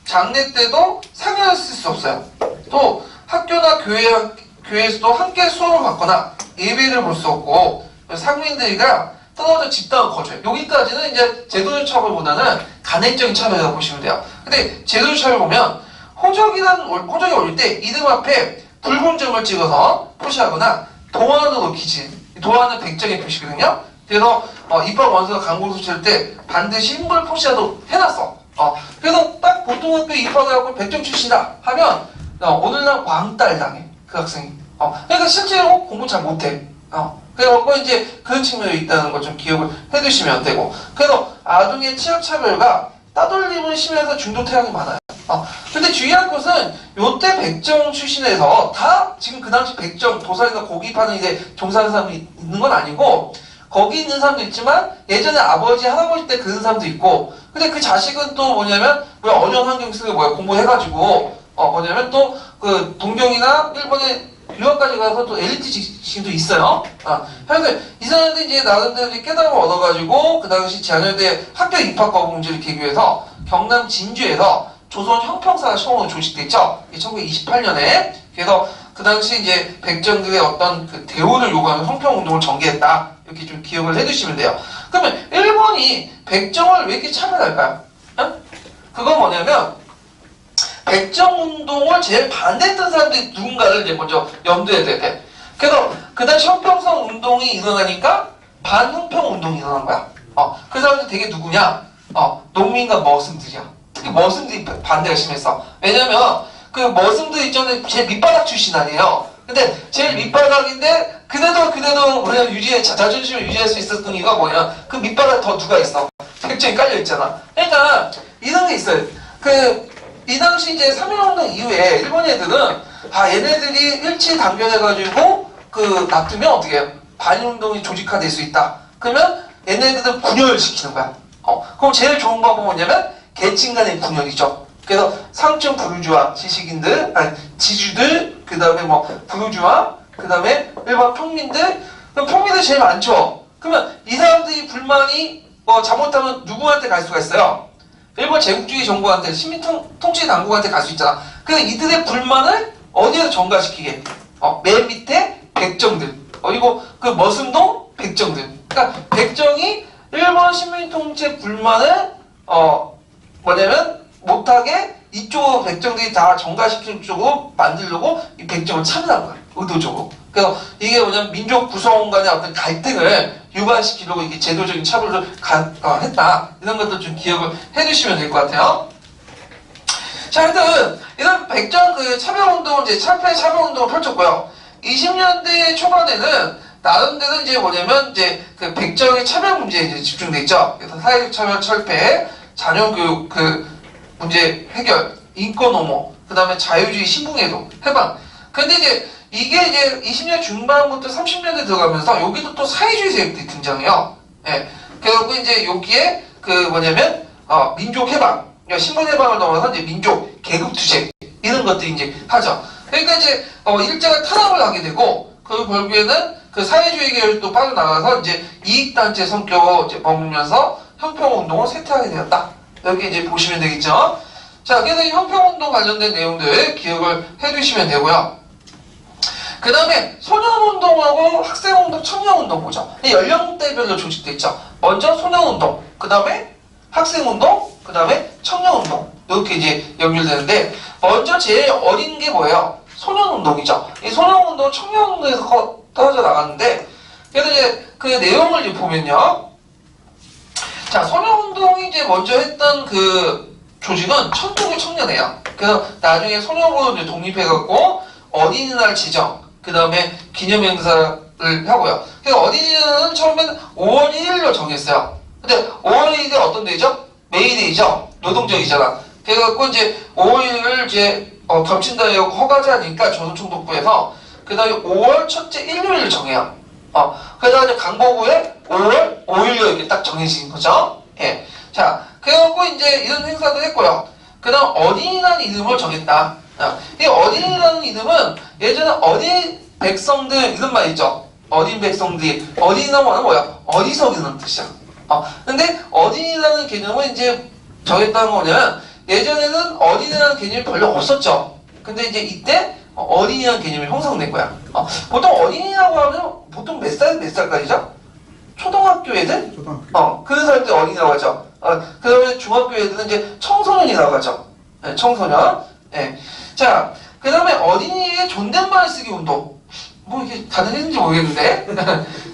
장례 때도 상여를 쓸 수 없어요. 또 학교나 교회에서도 함께 수업을 받거나 예배를 볼 수 없고 상민들과 떨어져 집단을 거쳐요. 여기까지는 이제 제도적 차별보다는 간행적인 차별이라고 보시면 돼요. 근데 제도적 차별 보면 호적이 올릴 때 이름 앞에 붉은 점을 찍어서 표시하거나 도안으로 기재. 도안은 백정의 표시거든요. 그래서 입학 원서가 강고 소치할 때 반드시 신분을 표시하도록 해놨어. 그래서 딱 보통 학교 입학을 하고 백정 출신이다 하면 오늘날 왕따를 당해 그 학생이. 그러니까 실제로 공부 잘 못해. 그래서 이제 그런 측면이 있다는 걸 좀 기억을 해두시면 되고. 그래서 아동의 취약차별과 따돌림을 심해서 중도 퇴학이 많아요. 근데 주의할 것은 요때 백정 출신에서 다 지금 그 당시 백정 도살이나 고기 파는 이제 종사하는 사람이 있는 건 아니고 거기 있는 사람도 있지만 예전에 아버지 할아버지 때 그런 사람도 있고 근데 그 자식은 또 뭐냐면 어려운 환경 속에 공부해가지고 뭐냐면 또 그 동경이나 일본에 유학까지 가서 또 엘리트 지식도 있어요. 그래서 이 사람들이 이제 나름대로 깨달음을 얻어가지고 그 당시 제한여대 학교 입학 거부 문제를 계기해서 경남 진주에서 조선 형평사가 처음으로 조직됐죠. 1928년에. 그래서 그 당시 이제 백정들의 어떤 그 대우를 요구하는 형평운동을 전개했다. 이렇게 좀 기억을 해두시면 돼요. 그러면 일본이 백정을 왜 이렇게 차별할까요? 응? 그건 뭐냐면 백정운동을 제일 반대했던 사람들이 누군가를 이제 먼저 염두에 둬야 돼. 그래서 그 당시 형평성 운동이 일어나니까 반형평운동이 일어난 거야. 그 사람들 되게 누구냐? 농민과 머슴들이야. 특히 머슴들이 반대가 심했어. 왜냐면 그 머슴들 있잖아요. 제일 밑바닥 출신 아니에요. 근데 제일 밑바닥인데 그래도 뭐냐 자존심을 유지할 수 있었던 이유가 뭐냐? 그 밑바닥 더 누가 있어? 백정이 깔려 있잖아. 그러니까 이런 게 있어요. 이 당시 이제 3.1운동 이후에 일본 애들은 얘네들이 일치 단결해가지고 놔두면 어떻게 해요? 반일운동이 조직화될 수 있다. 그러면 얘네들은 분열을 시키는 거야. 그럼 제일 좋은 방법은 뭐냐면 계층 간의 분열이죠. 그래서 상층 부르주아 지식인들, 지주들, 그 다음에 뭐 부르주아, 그 다음에 일반 평민들, 그럼 평민들 제일 많죠. 그러면 이 사람들이 불만이 잘못하면 누구한테 갈 수가 있어요? 일본 제국주의 정부한테, 시민 통치 당국한테 갈 수 있잖아. 그래서 이들의 불만을 어디에서 전가시키게? 맨 밑에 백정들. 그리고 그 머슴도 백정들. 그러니까 백정이 일본 시민 통치의 불만을 뭐냐면 못하게 이쪽 백정들이 다 정가시키는 쪽으로 만들려고 이 백정을 참여한 거야. 의도적으로. 그래서 이게 뭐냐면 민족 구성 간의 어떤 갈등을 유발시키려고 이게 제도적인 차별을 했다. 이런 것도 좀 기억을 해주시면 될 것 같아요. 자, 하여튼 이런 백정 차별운동을 이제 차별운동을 펼쳤고요. 20년대 초반에는 나름대로 이제 뭐냐면 이제 그 백정의 차별 문제에 이제 집중돼 있죠. 그래서 사회적 차별 철폐, 자녀교육 문제 해결, 인권 옹호, 그 다음에 자유주의 신분제도 해방. 근데 이제 이게 이제 20년 중반부터 30년대 들어가면서 여기도 또 사회주의 세력들이 등장해요. 예. 그리고 이제 여기에 뭐냐면 민족 해방, 그러니까 신분 해방을 넘어서 이제 민족 계급 투쟁 이런 것들이 이제 하죠. 그러니까 이제 일제가 탄압을 하게 되고 그 결국에는 그 사회주의 계열도 빠져나가서 이제 이익단체 성격을 이제 머물면서 형평운동을 쇠퇴하게 되었다. 이렇게 이제 보시면 되겠죠. 자, 그래서 이 형평운동 관련된 내용들 기억을 해두시면 되고요. 그 다음에 소년운동하고 학생운동, 청년운동 보죠. 연령대별로 조직돼 있죠. 먼저 소년운동, 그 다음에 학생운동, 그 다음에 청년운동 이렇게 이제 연결되는데 먼저 제일 어린 게 뭐예요? 소년운동이죠. 이 소년운동, 청년운동에서 떨어져 나갔는데 그래서 이제 그 내용을 이제 보면요. 자, 소년운동이 이제 먼저 했던 그 조직은 천주교 청년회예요. 그래서 나중에 소년으로 이제 독립해갖고 어린이날 지정, 그 다음에 기념행사를 하고요. 그래서 어린이날은 처음에는 5월 1일로 정했어요. 근데 5월 1일이 어떤 데이죠? 메이데이죠. 노동절이잖아. 그래갖고 이제 5월 1일을 이제 겹친다 해서 허가지 하니까 조선총독부에서 그 다음에 5월 첫째 일요일을 정해요. 그래서 이제 강보부에 5월 5일로 이렇게 딱 정해진 거죠. 예. 자, 그래갖고 이제 이런 행사도 했고요. 그 다음 어린이라는 이름을 정했다. 이 어린이라는 이름은 예전에 어린 백성들 이런 말 있죠. 어린 백성들이 어린이라는 말은 뭐야? 어리석이라는 뜻이야. 근데 어린이라는 개념은 이제 정했다는 거냐면 예전에는 어린이라는 개념이 별로 없었죠. 근데 이제 이때 어린이라는 개념이 형성된 거야. 보통 어린이라고 하면 보통 몇 살까지죠? 초등학교 애들? 초등학교. 그런 사람들이 어린이라고 하죠. 그 다음에 중학교 애들은 이제 청소년이라고 하죠. 네, 청소년. 네. 자, 그 다음에 어린이에게 존댓말 쓰기 운동. 뭐 이게 가능했는지 모르겠는데.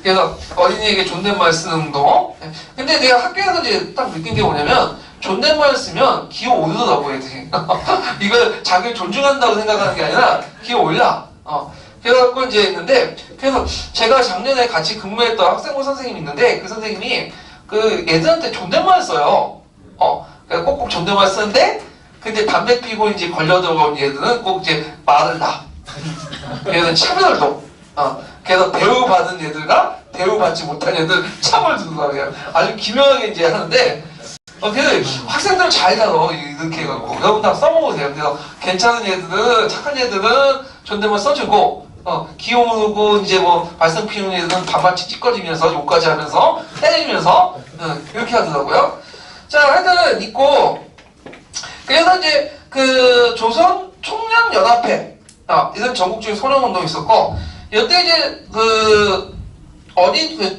그래서 어린이에게 존댓말 쓰는 운동. 네. 근데 내가 학교에서 이제 딱 느낀 게 뭐냐면 존댓말 쓰면 기어 오르더라고 애들이. 이걸 자기를 존중한다고 생각하는 게 아니라 기어 올라. 그래갖고 이제 있는데 그래서 제가 작년에 같이 근무했던 학생부 선생님이 있는데 그 선생님이 그 애들한테 존댓말 써요. 그래서 꼭꼭 존댓말 쓰는데 근데 담배 피고 이제 걸려 들어온 얘들은 꼭 이제 말을 놔. 그래서 차별도. 그래서 대우받은 얘들과 대우받지 못한 얘들 참을 두더라고요. 아주 기묘하게 이제 하는데 그래서 학생들 잘 다뤄 이렇게 해갖고 여러분 다 써먹으세요. 그래서 괜찮은 얘들은 착한 얘들은 존댓말 써주고 기용으로 이제 뭐 말썽 피우는 애들은 반말 찌찌거리면서 욕까지 하면서 때리면서 이렇게 하더라고요. 자, 하여튼 있고 그래서 이제 그 조선 총련연합회 이런 전국적인 소년운동이 있었고, 이때 이제 그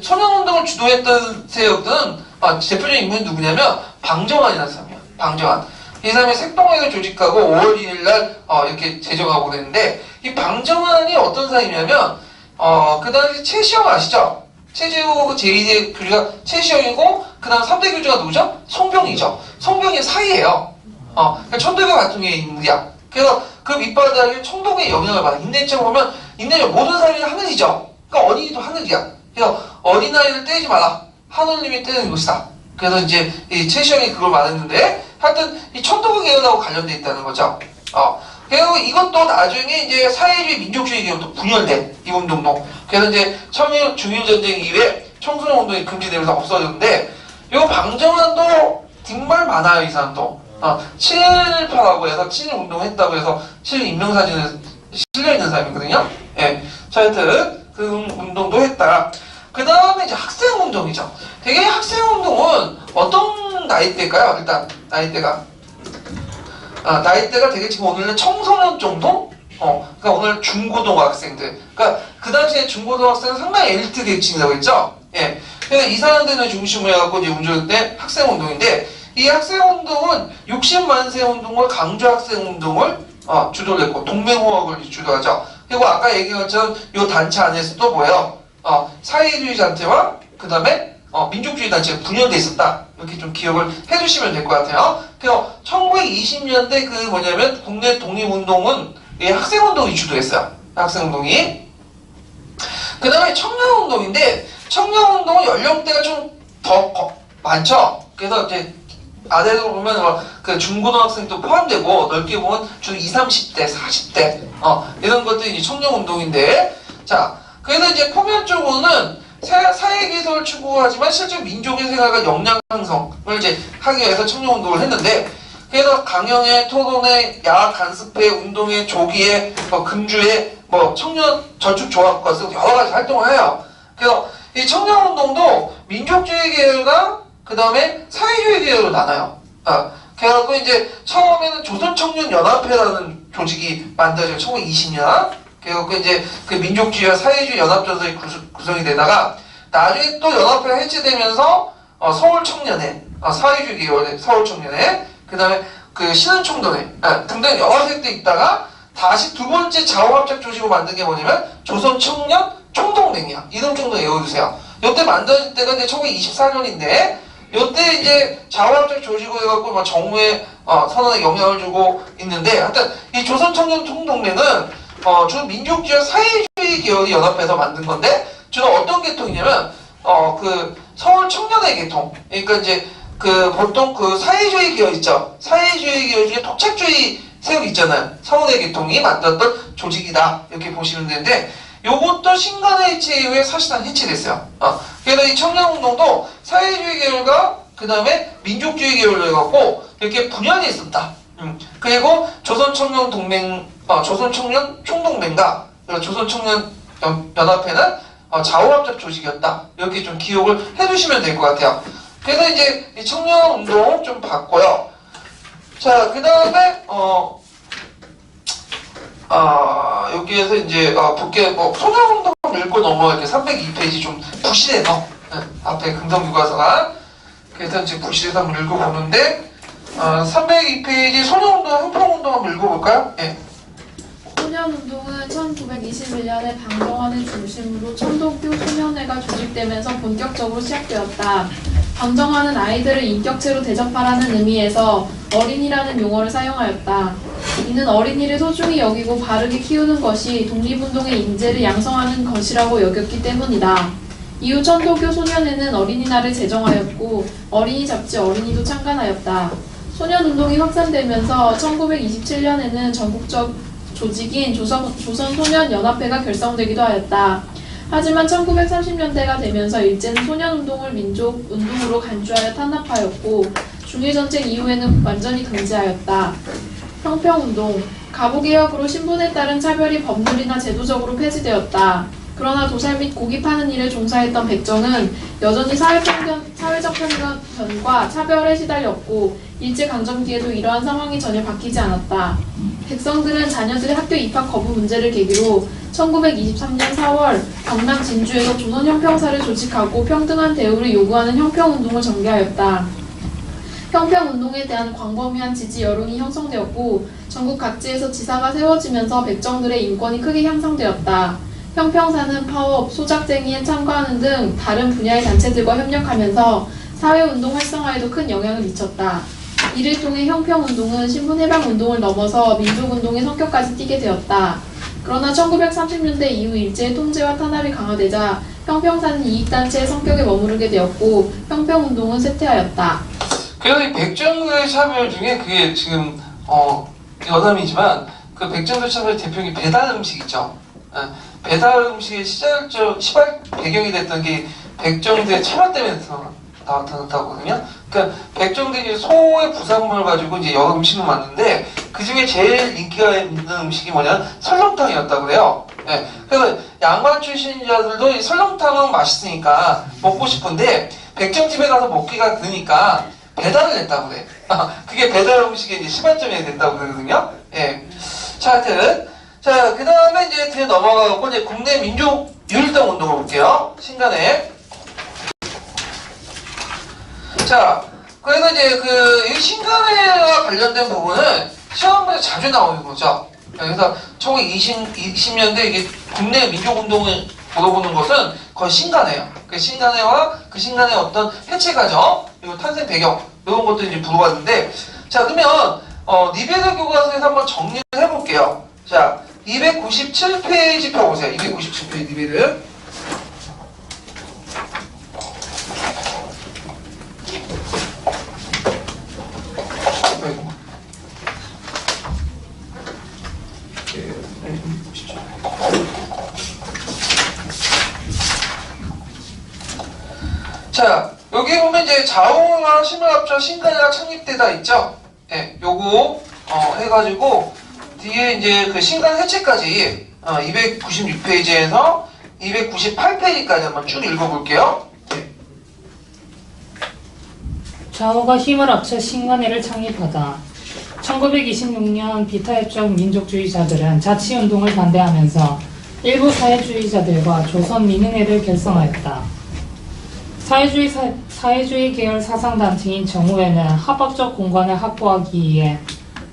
소년운동을 주도했던 세력들은 대표적인 인물이 누구냐면 방정환이라는 사람이에요. 방정환. 이 사람이 색동회를 조직하고 5월 2일 날 이렇게 제정하고 그랬는데, 이 방정환이 어떤 사람이냐면 그 당시 최시영 아시죠? 최재우 제2대 교주가 최시영이고, 그 다음 3대 교주가 누구죠? 송병이죠. 송병이 사이예요. 그러니까 천도교 같은 게 인물이야. 그래서 그 밑바닥에 천도교의 영향을 받아. 인내점 보면 인내점 모든 사람이 하늘이죠. 그러니까 어린이도 하늘이야. 그래서 어린아이를 때리지 마라. 하느님이 때리는 것이다. 그래서 이제 이 최시영이 그걸 말했는데, 하여튼 이 천도교 계열하고 관련돼 있다는 거죠. 그리고 이것도 나중에 이제 사회주의 민족주의 계열로 분열돼, 이 운동도. 그래서 이제 중일전쟁 이후에 청소년 운동이 금지되면서 없어졌는데, 이 방정환도 정말 많아요, 이 사람도. 7.18라고 해서 7.1 운동을 했다고 해서 7.1 인명사진에 실려있는 사람이거든요. 예. 자, 하여튼 그 운동도 했다. 그 다음에 이제 학생운동이죠. 되게 학생운동은 어떤 나이대일까요? 일단 나이대가 나이대가 되게 지금 오늘은 청소년 정도? 그러니까 오늘 중고등학생들. 그러니까 그 당시에 중고등학생은 상당히 엘리트 계층이라고 했죠. 예. 그래서 이 사람들을 중심으로 해갖고 이제 운동할 때 학생운동인데, 이 학생운동은 60만 세 운동과 강조 학생운동을 주도를 했고, 동맹호학을 주도하죠. 그리고 아까 얘기한 것처럼 이 단체 안에서도 뭐예요? 사회주의 단체와 그 다음에 민족주의 단체가 분열돼 있었다. 이렇게 좀 기억을 해주시면 될 것 같아요. 그래서 1920년대 그 뭐냐면 국내 독립운동은 학생운동이 주도했어요. 학생운동이. 그 다음에 청년운동인데, 청년운동은 연령대가 좀 더 많죠. 그래서 이제 아래로 보면 그 중고등학생도 포함되고, 넓게 보면 주 20, 30대, 40대 이런 것들이 이제 청년운동인데, 자, 그래서 이제 표면적으로는 사회개선을 추구하지만 실제 민족의 생활과 역량 형성을 이제 하기 위해서 청년운동을 했는데, 그래서 강연회, 토론회, 야학 간습회, 운동회, 조기회, 금주회, 청년 저축조합과 여러 가지 활동을 해요. 그래서 이 청년운동도 민족주의 계열과 그 다음에 사회주의 계열로 나눠요. 그래갖고 이제 처음에는 조선청년연합회라는 조직이 만들어져요. 1920년. 그래갖고 이제 그 민족주의와 사회주의 연합전선이 구성이 되다가, 나중에 또 연합회가 해체되면서 서울청년회, 사회주의 계열의 서울청년회, 그 다음에 그 신흥총동회 등등 여러 세력들이 있다가 다시 두 번째 자원합작 조직으로 만든 게 뭐냐면 조선청년 총동맹이야. 이름 정도 외워주세요. 이때 만들어질 때가 이제 1924년인데, 이때 이제 자원합작 조직으로 해갖고 막 정부의 선언에 영향을 주고 있는데, 하여튼 이 조선청년 총동맹은 주로 민족주의와 사회주의 계열이 연합해서 만든 건데, 주로 어떤 계통이냐면 그 서울 청년회 계통. 그러니까 이제 그 보통 그 사회주의 계열 있죠. 사회주의 계열 중에 독착주의 세력 있잖아요. 서울의 계통이 만들었던 조직이다. 이렇게 보시면 되는데, 요것도 신간의 해체 이후에 사실상 해체됐어요. 그래서 이 청년운동도 사회주의 계열과 그 다음에 민족주의 계열로 해갖고 이렇게 분열이 있었다. 그리고 조선청년 총동맹과 조선청년 연합회는 자원합작 조직이었다. 이렇게 좀 기억을 해두시면 될 것 같아요. 그래서 이제 이 청년운동 좀 봤고요. 자, 그 다음에 여기에서 이제 볼게 소년운동 읽고 넘어갈게요. 302페이지 좀 부실해서 앞에 금성교과서가, 그래서 이제 부실해서 한번 읽어보는데, 302페이지 소년운동, 흥평운동 한번 읽어볼까요? 예. 소년운동은 1921년에 방정환을 중심으로 천도교 소년회가 조직되면서 본격적으로 시작되었다. 방정환은 아이들을 인격체로 대접하라는 의미에서 어린이라는 용어를 사용하였다. 이는 어린이를 소중히 여기고 바르게 키우는 것이 독립운동의 인재를 양성하는 것이라고 여겼기 때문이다. 이후 천도교 소년회는 어린이날을 제정하였고, 어린이 잡지 어린이도 창간하였다. 소년운동이 확산되면서 1927년에는 전국적 조직인 조선소년연합회가 결성되기도 하였다. 하지만 1930년대가 되면서 일제는 소년운동을 민족운동으로 간주하여 탄압하였고, 중일전쟁 이후에는 완전히 금지하였다. 형평운동, 가부개혁으로 신분에 따른 차별이 법률이나 제도적으로 폐지되었다. 그러나 도살 및 고기 파는 일에 종사했던 백정은 여전히 사회적 편견과 차별에 시달렸고 일제강점 기에도 이러한 상황이 전혀 바뀌지 않았다. 백성들은 자녀들의 학교 입학 거부 문제를 계기로 1923년 4월 경남 진주에서 조선 형평사를 조직하고 평등한 대우를 요구하는 형평운동을 전개하였다. 형평운동에 대한 광범위한 지지 여론이 형성되었고 전국 각지에서 지사가 세워지면서 백정들의 인권이 크게 향상되었다. 형평사는 파업, 소작쟁이에 참가하는 등 다른 분야의 단체들과 협력하면서 사회운동 활성화에도 큰 영향을 미쳤다. 이를 통해 형평운동은 신분해방운동을 넘어서 민족운동의 성격까지 띠게 되었다. 그러나 1930년대 이후 일제의 통제와 탄압이 강화되자 형평사는 이익단체의 성격에 머무르게 되었고 형평운동은 쇠퇴하였다. 그래서 이 백정들의 차별 중에 그게 지금 여담이지만 그 백정들 차별 대표적인 배달 음식 있죠. 배달 음식의 시발 배경이 됐던 게 백정들의 차별 때문에 나타났다거든요. 그러니까 백정들이 소의 부산물을 가지고 이제 여러 음식을 만드는데 그 중에 제일 인기가 있는 음식이 뭐냐면 설렁탕이었다고 그래요. 네. 그래서 양반 출신자들도 이 설렁탕은 맛있으니까 먹고 싶은데 백정집에 가서 먹기가 그러니까 배달을 했다고 그래. 그게 배달 음식의 이제 시발점이 됐다고 그러거든요. 예. 자, 하여튼. 자, 그 다음에 이제 뒤에 넘어가고 이제 국내 민족 유일당 운동을 볼게요. 신간에. 자, 그래서 이제 이 신간회와 관련된 부분은 시험에 자주 나오는 거죠. 그래서 1920년대 이게 국내 민족 운동을 물어보는 것은 거의 신간회예요. 그 신간회와 그 신간의 어떤 해체 과정, 그리고 탄생 배경, 이런 것도 이제 물어봤는데, 자, 그러면, 니베르 교과서에서 한번 정리를 해볼게요. 자, 297페이지 펴보세요. 297페이지 니베르. 자, 여기 보면 이제 자웅과 신문합쳐 신간회가 창립되다 있죠? 예, 요거, 해가지고, 뒤에 이제 그 신간 해체까지, 296페이지에서 298페이지까지 한번 쭉 읽어볼게요. 예. 좌우가 힘을 합쳐 신간회를 창립하다. 1926년 비타협정 민족주의자들은 자치운동을 반대하면서 일부 사회주의자들과 조선 민은회를 결성하였다. 사회주의 계열 사상단체인 정우회는 합법적 공간을 확보하기 위해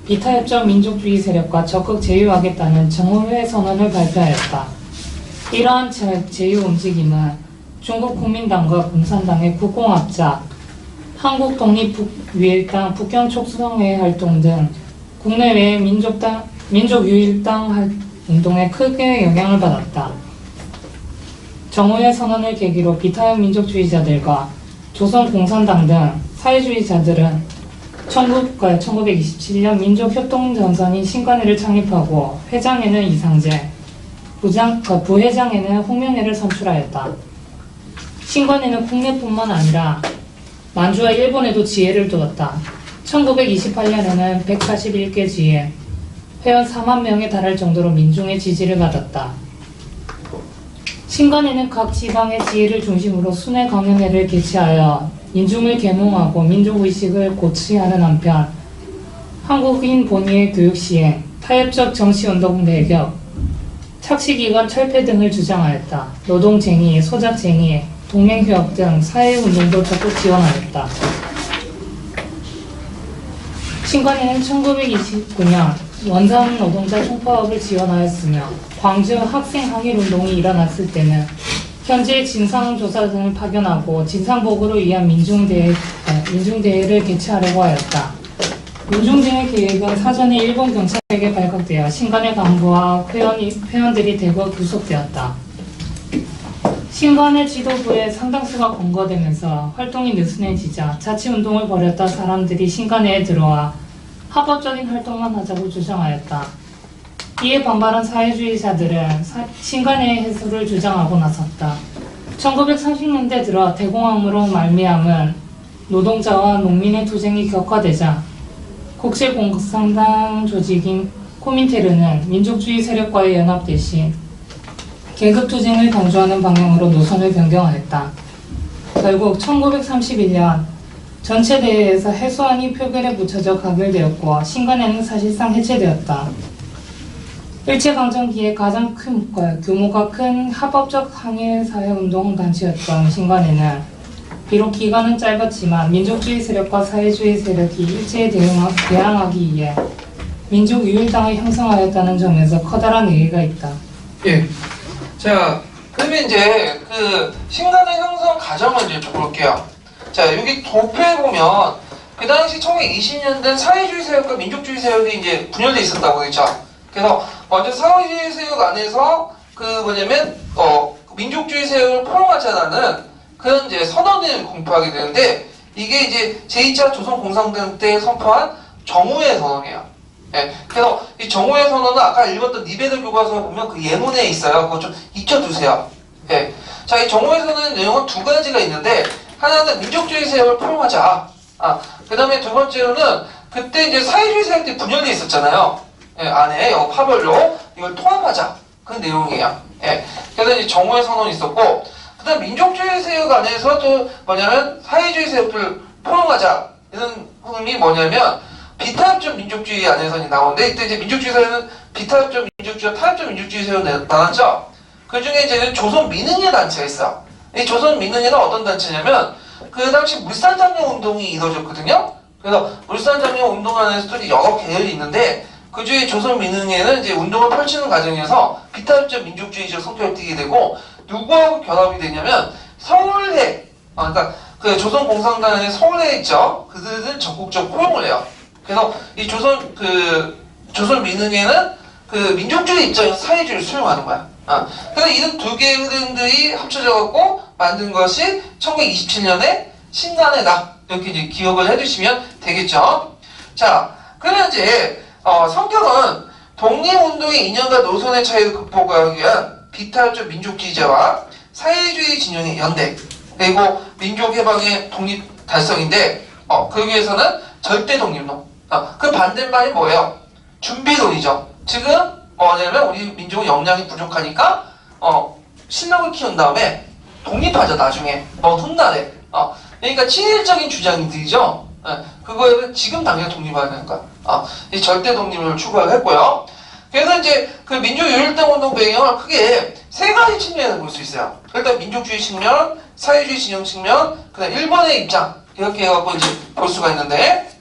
비타협정 민족주의 세력과 적극 제휴하겠다는 정우회 선언을 발표하였다. 이러한 제휴 움직임은 중국 국민당과 공산당의 국공합작, 한국독립북유일당 북경촉성회 활동 등 국내외의 민족유일당 운동에 크게 영향을 받았다. 정우회 선언을 계기로 비타협 민족주의자들과 조선 공산당 등 사회주의자들은 1927년 민족협동전선인 신간회를 창립하고 회장에는 이상재, 부회장에는 홍명회를 선출하였다. 신간회는 국내뿐만 아니라 만주와 일본에도 지혜를 두었다. 1928년에는 141개 지혜, 회원 4만 명에 달할 정도로 민중의 지지를 받았다. 신간회는 각 지방의 지혜를 중심으로 순회 강연회를 개최하여 민중을 계몽하고 민족의식을 고취하는 한편 한국인 본위의 교육 시행, 타협적 정치운동 배격, 착시기간 철폐 등을 주장하였다. 노동쟁의, 소작쟁의, 동맹휴학 등 사회운동도 적극 지원하였다. 신간회는 1929년 원산 노동자 총파업을 지원하였으며 광주 학생 항일운동이 일어났을 때는 현재 진상조사단을 파견하고 진상보고를 위한 민중대회를 개최하려고 하였다. 민중대회 계획은 사전에 일본 경찰에게 발각되어 신간회 간부와 회원들이 대거 구속되었다. 신간회 지도부의 상당수가 검거되면서 활동이 느슨해지자 자치운동을 벌였던 사람들이 신간회에 들어와 합법적인 활동만 하자고 주장하였다. 이에 반발한 사회주의자들은 신간회의 해소를 주장하고 나섰다. 1930년대 들어 대공황으로 말미암은 노동자와 농민의 투쟁이 격화되자 국제공산당 조직인 코민테르는 민족주의 세력과의 연합 대신 계급투쟁을 강조하는 방향으로 노선을 변경하였다. 결국 1931년 전체 대회에서 해소안이 표결에 붙여져 가결되었고 신간회는 사실상 해체되었다. 일제강점기에 가장 규모가 큰 합법적 항일사회운동 단체였던 신간회는 비록 기간은 짧았지만 민족주의 세력과 사회주의 세력이 일제에 대항하기 위해 민족유일당을 형성하였다는 점에서 커다란 의의가 있다. 예. 자, 그러면 이제 그 신간의 형성 과정을 이제 좀 볼게요. 자, 여기 도표에 보면 그 당시 1920년대 사회주의 세력과 민족주의 세력이 이제 분열돼 있었다고 했죠. 그래서 먼저 사회주의 세력 안에서 그 뭐냐면 민족주의 세력을 포용하자는 그런 이제 선언을 공표하게 되는데 이게 이제 제2차 조선공산당 때 선포한 정오의 선언이에요. 예, 그래서 이 정오의 선언은 아까 읽었던 니베르 교과서에 보면 그 예문에 있어요. 그거 좀 익혀두세요. 예. 자, 이 정오의 선언 내용은 두 가지가 있는데 하나는 민족주의 세력을 포용하자. 그 다음에 두 번째로는 그때 이제 사회주의 세력들이 분열돼 있었잖아요. 예, 안에 파별로 이걸 통합하자. 그 내용이에요. 예. 그래서 이제 정오의 선언이 있었고 그 다음 민족주의 세력 안에서 또 뭐냐면 사회주의 세력을 포용하자. 이런 흐름이 뭐냐면 비타협적 민족주의 안에서 나오는데 이때 이제 민족주의 세력은 비타협적 민족주의와 타협적 민족주의 세력이 나눴죠. 그 중에 이제 조선민흥회 단체가 있어. 이 조선민흥회는 어떤 단체냐면 그 당시 물산장려 운동이 이루어졌거든요. 그래서 물산장려 운동 안에서도 여러 계열이 있는데 그 중에 조선민흥회는 이제 운동을 펼치는 과정에서 비타협적 민족주의적 성격을 띠게 되고 누구하고 결합이 되냐면 서울회, 그러니까 그 조선공산당의 서울회 있죠. 그들은 적극적 포용을 해요. 그래서 이 조선민흥회는 그 민족주의 입장에서 사회주의를 수용하는 거야. 그래서 이런 두 개의 흐름들이 합쳐져갖고 만든 것이 1927년에 신간회다. 이렇게 이제 기억을 해주시면 되겠죠. 자, 그러면 이제 성격은 독립운동의 이념과 노선의 차이를 극복하기 위한 비타협적 민족주의자와 사회주의 진영의 연대 그리고 민족해방의 독립 달성인데 그 위해서는 절대 독립론 그 반대말이 뭐예요? 준비론이죠. 지금 뭐냐면 우리 민족은 역량이 부족하니까 실력을 키운 다음에 독립하자 나중에 훗날에 그러니까 친일적인 주장들이죠. 그거에는 지금 당장 독립하는 거야. 이 절대 독립을 추구하고 했고요. 그래서 이제 그 민족유일당 운동 배경을 크게 세 가지 측면에서 볼 수 있어요. 일단 민족주의 측면, 사회주의 진영 측면, 그다음 일본의 입장 이렇게 해갖고 이제 볼 수가 있는데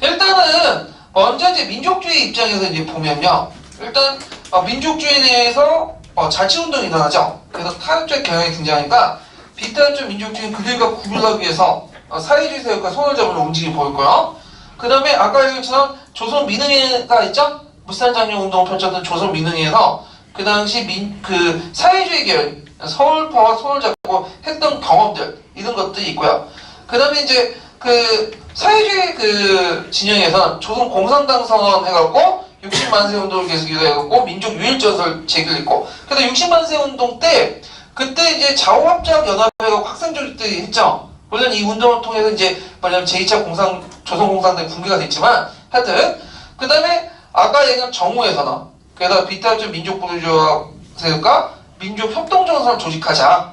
일단은 먼저 이제 민족주의 입장에서 이제 보면요. 일단 민족주의 내에서 자치운동이 일어나죠. 그래서 타협적 경향이 등장하니까 비타협적 민족주의는 그들과 구별하기 위해서 사회주의 세력과 손을 잡으려 움직임이 보였고요. 그 다음에 아까 얘기했지만 조선민흥회가 있죠? 물산장려 운동을 펼쳤던 조선민흥회에서 그 당시 그 사회주의 계열 서울파와 손을 잡고 했던 경험들 이런 것들이 있고요. 그 다음에 이제 그 사회주의 그 진영에서는 조선공산당 선언 해갖고 60만세 운동을 계속 이뤄해갖고 민족유일전설 제기를 했고 그래서 60만세 운동 때 그때 이제 좌우합작 연합회가 학생 조직들이 했죠. 물론 이 운동을 통해서 이제 뭐냐면 제2차 조선공산당이 붕괴가 됐지만 하여튼 그 다음에 아까 얘기한 정오의 선언 그래서 비타협적 민족부르주아 세력과 민족협동정선을 조직하자.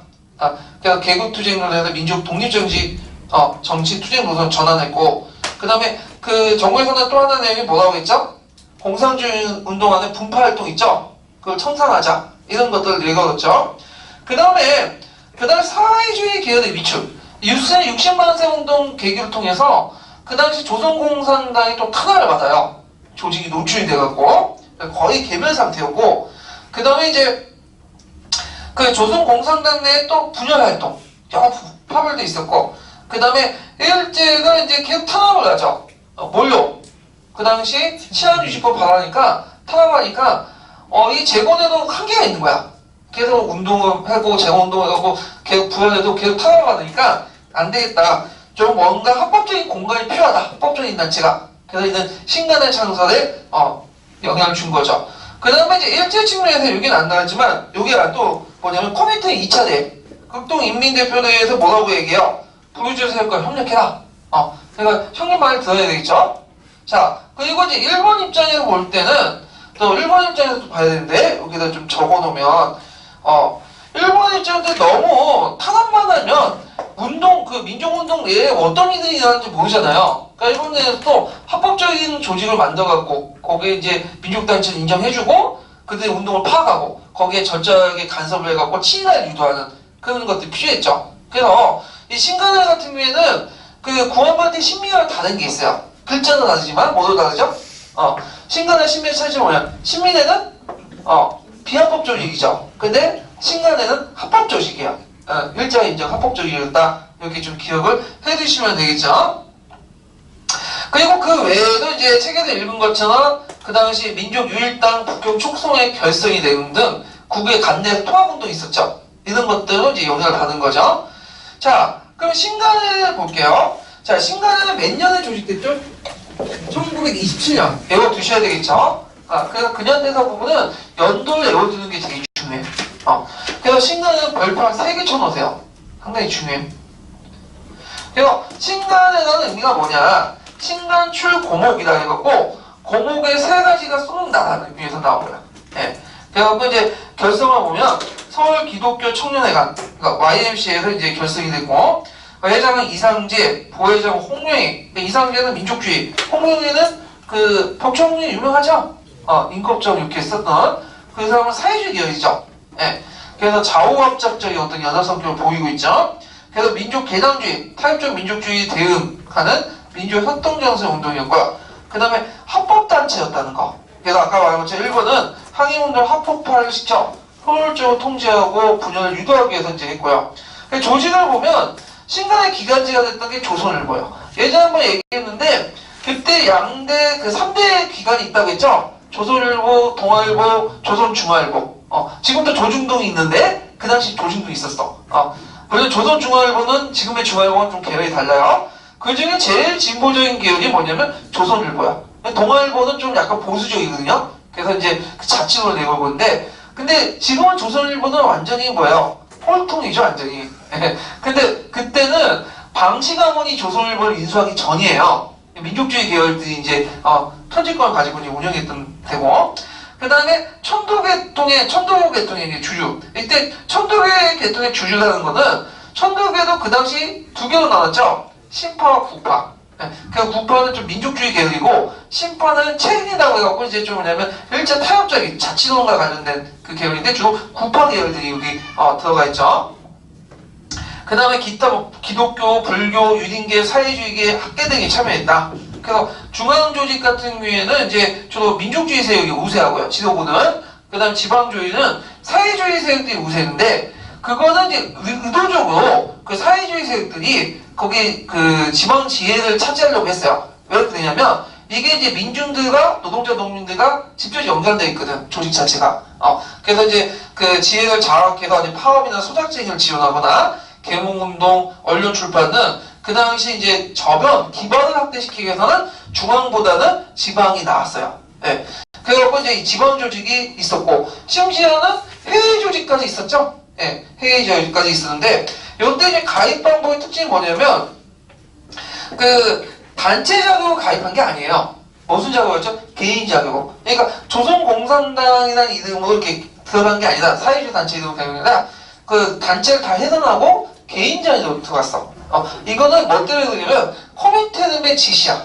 그래서 계급투쟁으로 해서 민족 독립정치 정치 투쟁 노선 전환했고 그 다음에 그 정오의 선언 또 하나 내용이 뭐라고 했죠? 공산주의 운동 안에 분파활동 있죠? 그걸 청산하자. 이런 것들을 읽어뒀죠. 그 다음에 사회주의 계열의 위축 60만세 운동 계기를 통해서 그 당시 조선공산당이 또 탄압을 받아요. 조직이 노출이 돼갖고 거의 개별 상태였고 그 다음에 이제 그 조선공산당 내에 또 분열활동 여러 파벌도 있었고 그 다음에 일제가 이제 계속 탄압을 하죠. 뭘로? 그 당시 치안유지법 발언하니까 탄압하니까 이 재건에도 한계가 있는 거야. 계속 운동을 하고 재건운동을 하고 계속 부활해도 계속 탄압받으니까 안 되겠다. 좀 뭔가 합법적인 공간이 필요하다. 합법적인 단체가. 그래서 이는 신간의 창설에 영향을 준 거죠. 그 다음에 이제 일제 측면에서 여기는 안 나왔지만 여기가 또 뭐냐면 코미테 2차 대회 극동인민대표대회에서 뭐라고 얘기해요? 부르주아 세력과 협력해라. 그러니까 형님 말을 들어야 되겠죠. 자 그리고 이제 일본 입장에서 볼 때는 또 일본 입장에서도 봐야 되는데 여기다 좀 적어놓으면 일본 입장에서 너무 탄압만 하면 민족운동 내에 어떤 일들이 일어나는지 모르잖아요. 그러니까 일본 내에서 또 합법적인 조직을 만들어갖고 거기에 이제 민족단체를 인정해주고 그들의 운동을 파악하고 거기에 절저하게 간섭을 해갖고 친일을 유도하는 그런 것들이 필요했죠. 그래서 이 신간을 같은 경우에는 그 구한반대 신민과는 다른 게 있어요. 글자는 다르지만 모두 다르죠. 신간의 신민의 차이점은 뭐냐? 신민회는 비합법 조직이죠. 근데 신간회는 합법 조직이에요. 일자 인정 합법 조직이었다. 이렇게 좀 기억을 해두시면 되겠죠. 그리고 그 외에도 이제 책에도 읽은 것처럼 그 당시 민족유일당 북경 촉성의 결성이 되는 등 국외 간내 통합운동이 있었죠. 이런 것들로 이제 영향을 받은 거죠. 자, 그럼 신간회를 볼게요. 자, 신간회는 몇 년에 조직됐죠? 1927년. 외워두셔야 되겠죠? 그래서 근현대사 부분은 연도를 외워두는 게 되게 중요해요. 그래서 신간회는 별표 3개 쳐놓으세요. 상당히 중요해요. 그래서 신간회라는 의미가 뭐냐? 신간출 고목이라 해갖고 고목의 3가지가 쏟는다라는 의미에서 나온 거야. 예. 그래갖고 이제 결성을 보면 서울 기독교 청년회관, 그러니까 YMCA에서 이제 결성이 됐고, 회장은 이상재, 부회장 홍명희. 이상재는 민족주의, 홍명희는 그 벽청문이 유명하죠. 인급적 이렇게 썼던 그 사람은 사회주의 계열이죠. 예. 그래서 좌우합작적인 어떤 연합 성격을 보이고 있죠. 그래서 민족 개당주의, 타협적 민족주의 대응하는 민족 협동정세 운동이었고요. 그 다음에 합법단체였다는 거. 그래서 아까 말한 것처럼 일본은 항일운동을 합법화를 시켜 효율적으로 통제하고 분열을 유도하기 위해서 이제 했고요. 조직을 보면 신간의 기간제가 됐던 게 조선일보예요. 예전에 한번 얘기했는데 그때 양대 그 3대 기관이 있다고 했죠. 조선일보, 동아일보, 조선중앙일보. 지금도 조중동이 있는데 그 당시 조중동이 있었어. 그래서 조선중앙일보는 지금의 중앙일보는 좀 계열이 달라요. 그 중에 제일 진보적인 계열이 뭐냐면 조선일보야. 동아일보는 좀 약간 보수적이거든요. 그래서 이제 그 자치로 내고 건데, 근데 지금은 조선일보는 완전히 뭐예요? 꼴통이죠, 완전히. 근데 그때는 방시가문이 조선일보를 인수하기 전이에요. 민족주의 계열들이 이제 편집권을 가지고 이제 운영했던 데고, 그 다음에 천도계통의 주주. 이때 천도계통의 주주라는 거는 천도계도 그 당시 2개로 나눴죠. 신파와 구파. 그 구파는 좀 민족주의 계열이고 신파는 체인이라고 해갖고 이제 좀 뭐냐면 일제 타협적인 자치노동과 관련된 그 계열인데 주로 구파 계열들이 여기 들어가 있죠. 그 다음에 기타 기독교, 불교, 유린계, 사회주의계 학계 등이 참여했다. 그래서 중앙조직 같은 경우에는 이제 주로 민족주의 세력이 우세하고요. 지도부는. 그 다음 지방주의는 사회주의 세력들이 우세했는데 그거는 이제 의도적으로 그 사회주의 세력들이 거기 그 지방 지혜를 차지하려고 했어요. 왜 그러냐면 이게 이제 민중들과 노동자 농민들과 직접 연관되어 있거든. 조직 자체가. 그래서 이제 그 지혜를 장악해서 이제 파업이나 소작쟁이를 지원하거나 계몽운동, 언론 출판은 그 당시 이제 저변 기반을 확대시키기 위해서는 중앙보다는 지방이 나왔어요. 네. 그래갖고 이제 이 지방 조직이 있었고 심지어는 해외 조직까지 있었죠. 네. 해외 조직까지 있었는데 이때 이제 가입 방법의 특징이 뭐냐면 그 단체 자격으로 가입한 게 아니에요. 무슨 자격이었죠? 개인 자격. 그러니까 조선공산당이라는 이름으로 이렇게 들어간 게 아니라 사회주의 단체 이름으로 들어간 게 아니라 그 단체를 다 해산하고 개인 자격으로 들어갔어. 이거는 뭐 때문에 그러냐면 코미테름의 지시야.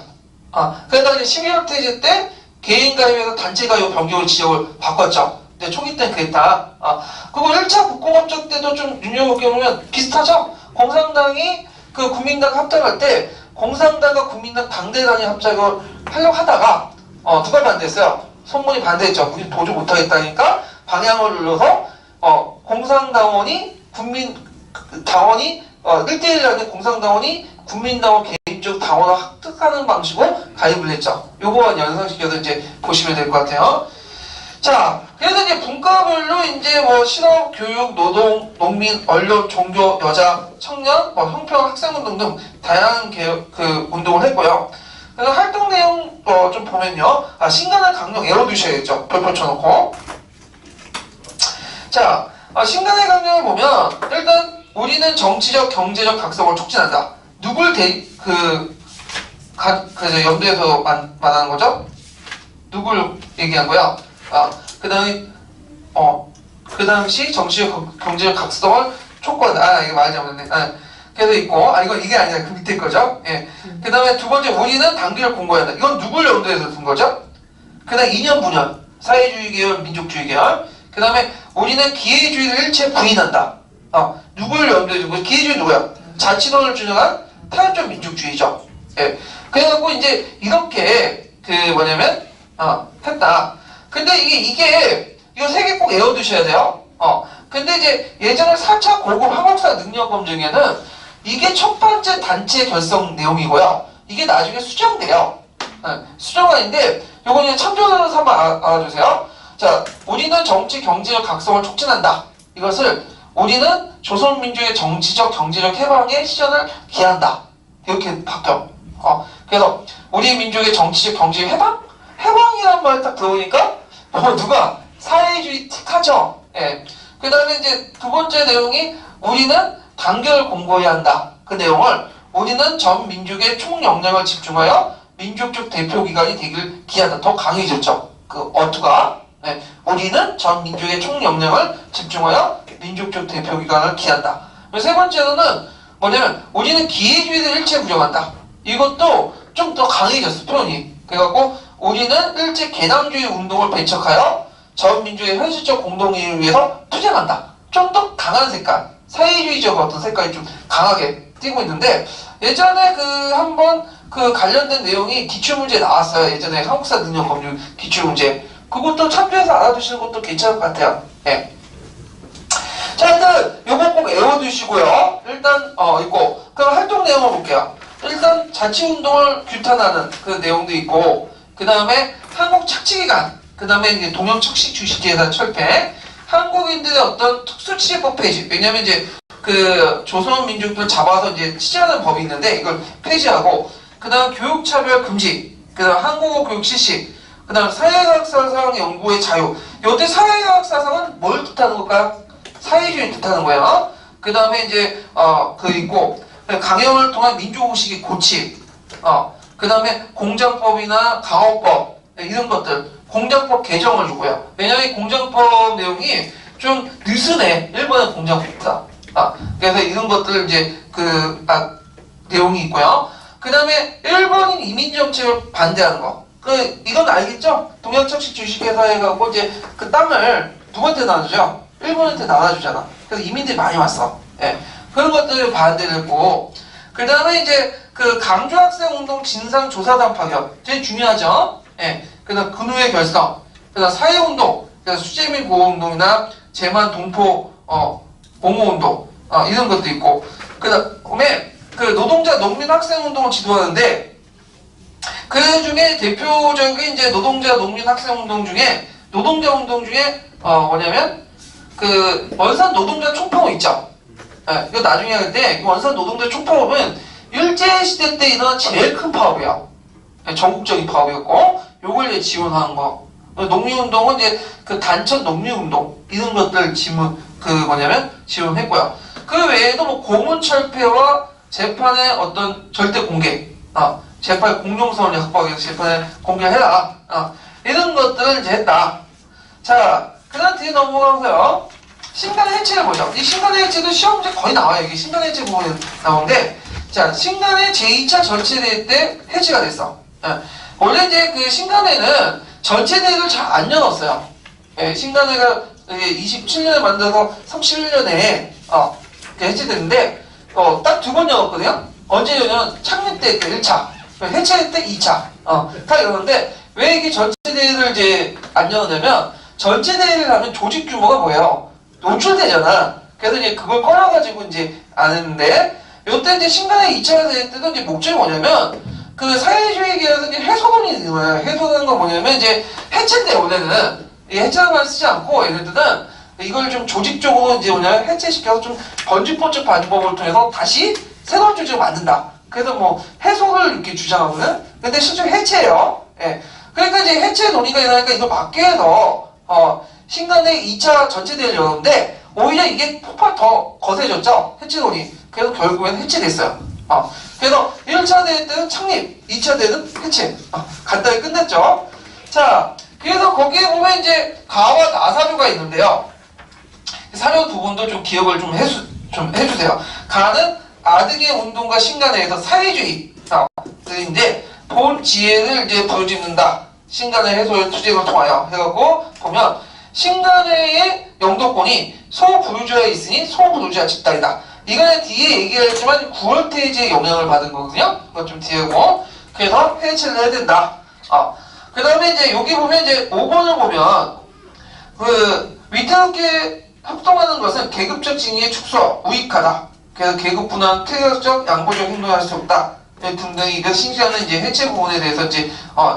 그러다 이제 12월 퇴제 때 개인 가입에서 단체 가입 변경을 지적을 바꿨죠. 근데 초기 때는 그랬다. 그리고 1차 국공합작 때도 좀 눈여겨보게 보면 비슷하죠? 공산당이 그 국민당 합작할 때 공산당과 국민당 당대단위 합작을 하려고 하다가 누가 반대했어요? 손문이 반대했죠. 우리 도저히 못하겠다니까 방향을 눌러서 공산당원이 당원이 1대1이라는 공산당원이 국민당원 개인적 당원을 획득하는 방식으로 가입을 했죠. 요거만 연상시켜서 이제 보시면 될 것 같아요. 자, 그래서 이제 분과별로 이제 뭐 실업, 교육, 노동, 농민, 언론, 종교, 여자, 청년, 뭐 형평, 학생운동 등 다양한 그 운동을 했고요. 그래서 활동 내용 좀 보면요. 신간의 강령 외워두셔야겠죠. 별표 쳐놓고. 자, 신간의 강령을 보면 일단 우리는 정치적, 경제적 각성을 촉진한다. 누굴 염두에서 말하는 거죠? 누굴 얘기한 거야? 그 다음에 그 당시 정치적 경제적 각성을 촉구한다. 이거 말이 잘못했네. 그래서 있고, 이게 아니라 그 밑에 거죠. 예. 그 다음에 두 번째, 우리는 단결을 공고한다. 이건 누굴 염두에서 둔 거죠? 그 다음 이념 분열, 사회주의 계열, 민족주의 계열. 그 다음에 우리는 기회주의를 일체 부인한다. 누굴 염두에 두고, 기회주의 누구야? 자치론을 주장한 타협적 민족주의죠. 예. 그래갖고 이제 이렇게 했다. 근데 이게 이거 세 개 꼭 외워두셔야 돼요. 근데 이제 예전에 4차 고급 항공사 능력 검증에는 이게 첫 번째 단체 결성 내용이고요. 이게 나중에 수정돼요. 수정안인데 요거 그냥 참조하는 한번 알아주세요. 자, 우리는 정치 경제적 각성을 촉진한다. 이것을 우리는 조선민족의 정치적 경제적 해방의 시전을 기한다. 이렇게 바뀌어. 그래서 우리 민족의 정치적 경제적 해방? 해방이라는 말 딱 들어보니까 누가 사회주의 틱하죠. 예. 그 다음에 이제 두 번째 내용이 우리는 단결을 공고해야 한다. 그 내용을 우리는 전 민족의 총역량을 집중하여 민족적 대표기관이 되길 기한다. 더 강해졌죠. 그 어투가. 예. 우리는 전 민족의 총역량을 집중하여 민족적 대표기관을 기한다. 세 번째로는 뭐냐면 우리는 기회주의를 일체 부정한다. 이것도 좀 더 강해졌어, 표현이. 그래갖고 우리는 일제 개낭주의 운동을 배척하여 전 민족의 현실적 공동이익을 위해서 투쟁한다. 좀 더 강한 색깔, 사회주의적 어떤 색깔이 좀 강하게 띄고 있는데, 예전에 한번 관련된 내용이 기출문제에 나왔어요. 예전에 한국사 능력 검증 기출문제. 그것도 참조해서 알아두시는 것도 괜찮을 것 같아요. 예. 자, 일단 요거 꼭 외워두시고요. 일단 있고, 그럼 활동 내용을 볼게요. 일단 자치운동을 규탄하는 그 내용도 있고, 그 다음에 한국 착취기간, 그 다음에 이제 동영척식 주식재산 철폐, 한국인들의 어떤 특수취재법 폐지. 왜냐면 이제 조선 민족들 잡아서 이제 취재하는 법이 있는데 이걸 폐지하고, 그 다음 교육차별 금지, 그 다음 한국어 교육 실시, 그 다음 사회과학 사상 연구의 자유. 요때 사회과학 사상은 뭘 뜻하는 걸까요? 사회주의 뜻하는 거예요. 그 다음에 이제 있고, 강연을 통한 민족의식의 고침, 그 다음에 공장법이나 강업법 이런 것들, 공장법 개정을 주고요. 왜냐하면 이 공장법 내용이 좀 느슨해. 일본의 공장법보다. 그래서 이런 것들 이제 내용이 있고요. 그 다음에 일본인 이민 정책을 반대하는 거. 이건 알겠죠? 동양척식 주식회사 해갖고 이제 그 땅을 누구한테 나눠주죠? 일본한테 나눠주잖아. 그래서 이민들이 많이 왔어. 예. 그런 것들을 반대를 했고, 그 다음에 이제 강조학생운동 진상조사단 파견. 제일 중요하죠? 예. 그 다음 근후의 결성. 그 다음 사회운동. 그 다음 수재민 보호운동이나 재만 동포, 봉호운동. 이런 것도 있고. 그 다음에 노동자 농민 학생운동을 지도하는데, 그 중에 대표적인 이제 노동자 농민 학생운동 중에, 노동자 운동 중에, 뭐냐면, 원산 노동자 총파업 있죠? 예, 이거 나중에 할 때, 원산 노동자 총파업은 일제시대 때 일어난 제일 큰 파업이에요. 예, 전국적인 파업이었고, 요걸 이제 지원하는 거. 농민운동은 이제 단천 농민운동, 이런 것들 지원했고요. 그 외에도 뭐 고문철폐와 재판의 어떤 절대 공개, 재판 공정성을 확보하기 위해서 재판에 공개해라. 이런 것들을 이제 했다. 자, 그 다음 뒤에 넘어가서요. 신간의 해체를 보죠. 이 신간의 해체도 시험 문제 거의 나와요. 이게 신간의 해체 부분이 나오는데, 자, 신간의 제2차 전체대회 때 해체가 됐어. 원래 이제 신간회는 전체대회를 잘 안 열었어요. 신간회가 27년에 만들어서 31년에 해체됐는데, 딱 두 번 열었거든요. 언제 열면 창립 때 1차, 해체 때 2차, 다 열었는데, 왜 이게 전체대회를 이제 안 열었냐면, 전체대회를 하면 조직 규모가 뭐예요? 노출되잖아. 그래서 이제 그걸 꺼내가지고 이제 안 했는데, 요때 이제 신간의 2차 대회 때도 이제 목적이 뭐냐면, 사회주의 계열에서 이제 해소론이 있는 거예요. 해소라는 건 뭐냐면, 이제 해체인데, 원래는. 이 해체라는 말 쓰지 않고, 예를 들면, 이걸 좀 조직적으로 이제 뭐냐면, 해체시켜서 좀 번직번직 방법을 통해서 다시 새로운 조직을 만든다. 그래서 뭐, 해소를 이렇게 주장하거든? 근데 실제 해체예요. 예. 그러니까 이제 해체 논의가 일어나니까 이걸 막기 위해서, 신간의 2차 전체대회를 열었는데, 오히려 이게 폭발 더 거세졌죠? 해체 논의. 그래서 결국엔 해체됐어요. 그래서 1차 대회 때는 창립, 2차 대회는 해체. 간단히 끝냈죠? 자, 그래서 거기에 보면 이제 가와 나사료가 있는데요. 사료 부분도 좀 기억을 좀 해주세요. 가는 아득의 운동과 신간에서 사회주의인데 본 지혜를 이제 부르짖는다. 신간의 해소의 투쟁을 통하여 해갖고 보면 신간의 영도권이 소부르주아에 있으니 소부르주아 집단이다. 이거는 뒤에 얘기했지만 구월태제의 영향을 받은 거거든요. 그거 좀 뒤에고. 그래서 해체를 해야 된다. 그 다음에 이제 여기 보면 이제 5번을 보면 위태롭게 협동하는 것은 계급적 징의의 축소, 우익하다. 그래서 계급 분한, 퇴역적, 양보적 행동을 할 수 없다. 등등이 이거 신시하는 이제 해체 부분에 대해서 이제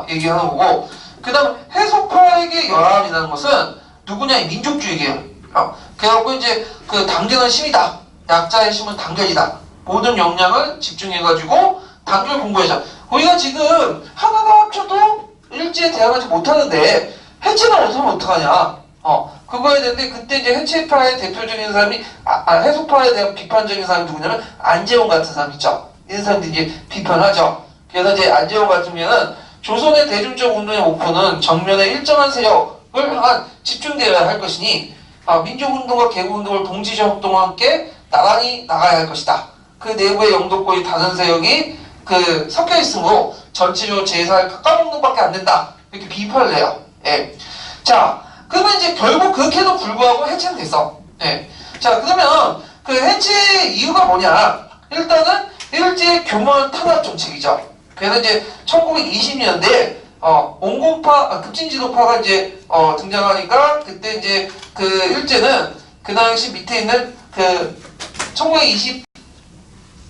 얘기하는 거고. 그 다음 해소파에게 열함이라는 것은 누구냐? 민족주의 계열. 그래갖고 이제 그 단결은 힘이다. 약자의 힘은 단결이다. 모든 역량을 집중해가지고 단결 공부하자. 우리가 지금 하나가 합쳐도 일제에 대항하지 못하는데 해체만 못하면 어떡하냐? 그거 해야 되는데 그때 이제 해체파의 대표적인 사람이 해소파에 대한 비판적인 사람이 누구냐면 안재홍 같은 사람 있죠. 이런 사람들이 이제 비판하죠. 그래서 이제 안재홍 같으면은 조선의 대중적 운동의 목표는 정면에 일정한 세력을 향한 집중되어야 할 것이니 민족운동과 계급운동을 동지적 협동과 함께 나란히 나가야 할 것이다. 그 내부의 영도권이 다른 세력이 섞여 있으므로 전체적으로 제사를 까먹는 것밖에 안 된다. 이렇게 비판을 해요. 예. 자, 그러면 이제 결국 그렇게도 불구하고 해체는 됐어. 예. 자, 그러면 그 해체 이유가 뭐냐? 일단은 일제의 교묘한 탄압 정책이죠. 그래서 이제 1920년대 온건파, 급진지도파가 이제 등장하니까 그때 이제 그 일제는 그 당시 밑에 있는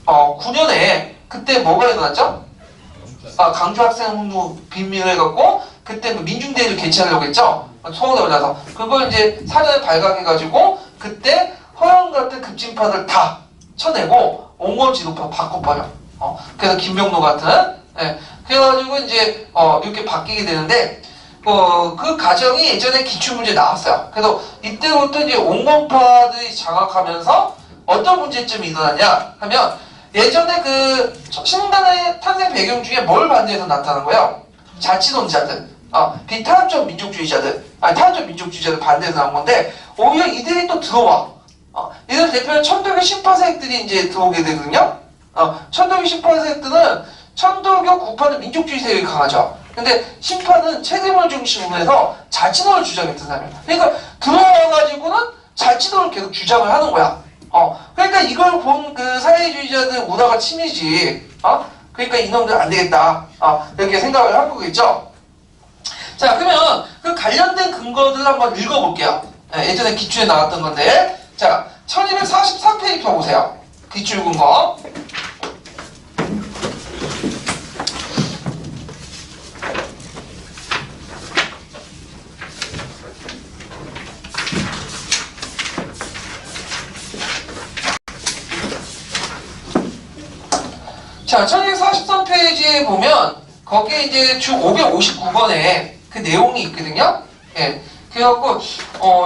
1929년에 그때 뭐가 일어났죠? 강주 학생 운동 빈민을 해갖고 그때 민중대회를 개최하려고 했죠. 소원에 올라서 그걸 이제 사전에 발각해가지고 그때 허영 같은 급진파들 다 쳐내고 온건지도파 바꿔버려. 그래서 김병로 같은 그래가지고 이제 이렇게 바뀌게 되는데 그 과정이 예전에 기출문제 나왔어요. 그래서 이때부터 이제 온건파들이 장악하면서 어떤 문제점이 일어나냐 하면 예전에 그 신간의 탄생 배경 중에 뭘 반대해서 나타난 거예요? 자치론자들, 비탄압적 민족주의자들, 탄압적 민족주의자들 반대해서 나온 건데 오히려 이들이 또 들어와. 이들 대표는 천도교 신파세력들이 이제 들어오게 되거든요. 천도교 신파세력들은 천도교 구파는 민족주의 세력이 강하죠. 근데 신파는 체제물 중심으로 해서 자치론을 주장했던 사람이에요. 그러니까 들어와가지고는 자치론을 계속 주장을 하는 거야. 그러니까 이걸 본 그 사회주의자들 문화가 침이지. 그러니까 이놈들 안 되겠다. 이렇게 생각을 할 거겠죠. 자, 그러면 그 관련된 근거들 한번 읽어볼게요. 예전에 기출에 나왔던 건데. 자, 1243페이지 펴보세요. 기출 근거. 자, 1243페이지에 보면 거기에 이제 주 559번에 그 내용이 있거든요. 예. 그래갖고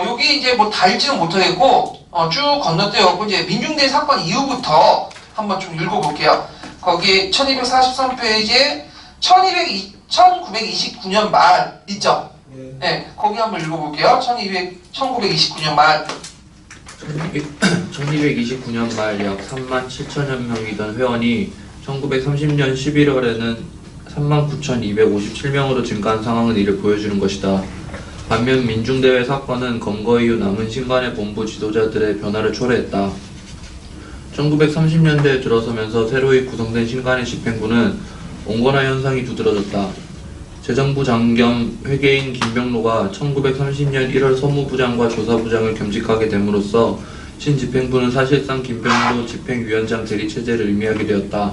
여기 이제 뭐 다 읽지는 못하겠고 쭉 건너뛰어갖고 이제 민중대회 사건 이후부터 한번 좀 읽어볼게요. 거기 1243페이지에 1929년 말 있죠? 네. 거기 한번 읽어볼게요. 1929년 말. 1229년 말 약 3만 7천여 명이던 회원이 1930년 11월에는 39,257명으로 증가한 상황은 이를 보여주는 것이다. 반면 민중대회 사건은 검거 이후 남은 신간의 본부 지도자들의 변화를 초래했다. 1930년대에 들어서면서 새로이 구성된 신간의 집행부는 온건화 현상이 두드러졌다. 재정부 장겸 회계인 김병로가 1930년 1월 서무부장과 조사부장을 겸직하게 됨으로써 신집행부는 사실상 김병로 집행위원장 대리체제를 의미하게 되었다.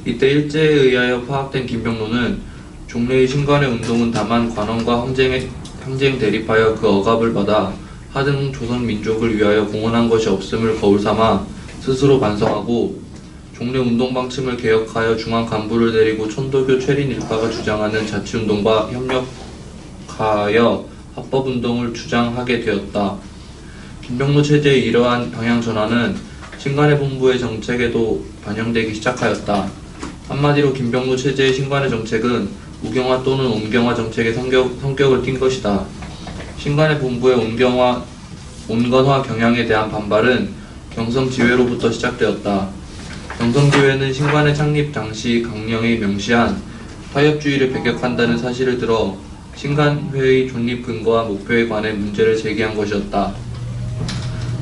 이때 일제에 의하여 파악된 김병로는 종래의 신간의 운동은 다만 관원과 항쟁 대립하여 그 억압을 받아 하등 조선 민족을 위하여 공헌한 것이 없음을 거울삼아 스스로 반성하고 종래 운동 방침을 개혁하여 중앙 간부를 데리고 천도교 최린 일파가 주장하는 자치운동과 협력하여 합법운동을 주장하게 되었다. 김병로 체제의 이러한 방향 전환은 신간의 본부의 정책에도 반영되기 시작하였다. 한마디로 김병로 체제의 신간의 정책은 무경화 또는 온경화 정책의 성격을 띈 것이다. 신간의 본부의 온건화 경향에 대한 반발은 경성지회로부터 시작되었다. 경성지회는 신관의 창립 당시 강령에 명시한 타협주의를 배격한다는 사실을 들어 신간회의 존립 근거와 목표에 관해 문제를 제기한 것이었다.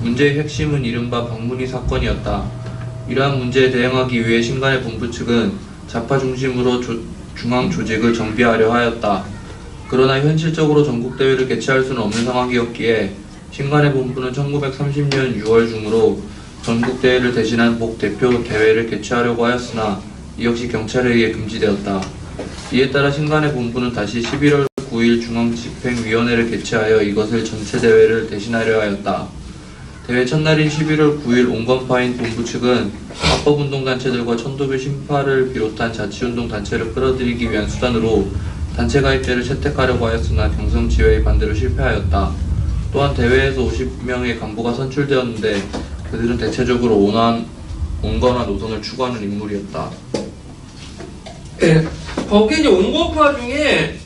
문제의 핵심은 이른바 박문희 사건이었다. 이러한 문제에 대응하기 위해 신간의 본부 측은 좌파 중심으로 중앙 조직을 정비하려 하였다. 그러나 현실적으로 전국대회를 개최할 수는 없는 상황이었기에 신간의 본부는 1930년 6월 중으로 전국대회를 대신한 복대표 대회를 개최하려고 하였으나 이 역시 경찰에 의해 금지되었다. 이에 따라 신간의 본부는 다시 11월 9일 중앙집행위원회를 개최하여 이것을 전체대회를 대신하려 하였다. 대회 첫날인 11월 9일 온건파인 본부 측은 합법운동단체들과 천도교 신파를 비롯한 자치운동단체를 끌어들이기 위한 수단으로 단체 가입자를 채택하려고 하였으나 경성지회의 반대로 실패하였다. 또한 대회에서 50명의 간부가 선출되었는데 그들은 대체적으로 온건화 노선을 추구하는 인물이었다. 네, 거기 이제 온건파 중에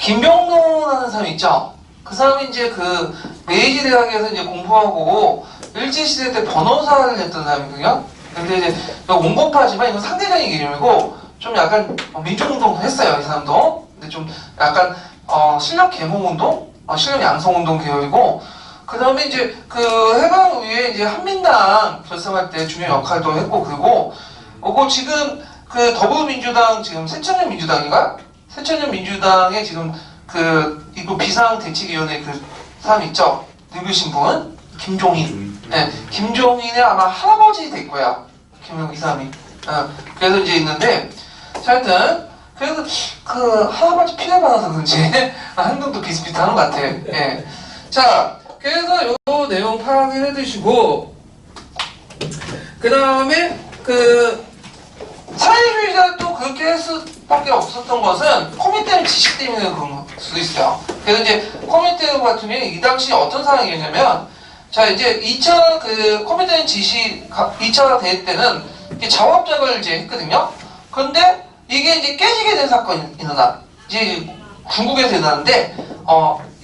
김병로라는 사람이 있죠. 그 사람이 이제 그 메이지 대학에서 이제 공부하고 일제시대 때 변호사를 했던 사람이거든요. 근데 이제 온건파지만 이건 상대적인 개념이고 좀 약간 민족운동도 했어요, 이 사람도. 근데 좀 약간 실력 계몽운동, 실력 양성운동 계열이고, 그 다음에 이제 그 해방 후에 이제 한민당 결성할 때 중요한 역할도 했고, 그리고 지금 그 더불어민주당 지금 새천년민주당인가? 새천년민주당의 지금 그 이거 비상대책위원회 그 사람 있죠? 늙으신 분 김종인. 네, 김종인의 아마 할아버지 될 거야. 이 사람이. 그래서 이제 있는데, 하여튼 그래서 그 할아버지 피해 받아서 그런지 행동도 비슷비슷한 것 같아. 예. 자, 그래서 요 내용 파악을 해두시고, 그 다음에 그 사회주의자 또 그렇게 할 수밖에 없었던 것은 코미테의 지식 때문에 그런 수도 있어요. 그래서 이제 코미테 같은 경우에 이 당시 어떤 상황이었냐면, 자 이제 2차 그 코미테의 지식 2차 대회 때는 이게 자원합작을 이제 했거든요. 그런데 이게 이제 깨지게 된 사건이 일어나. 이제 중국에서 일어나는데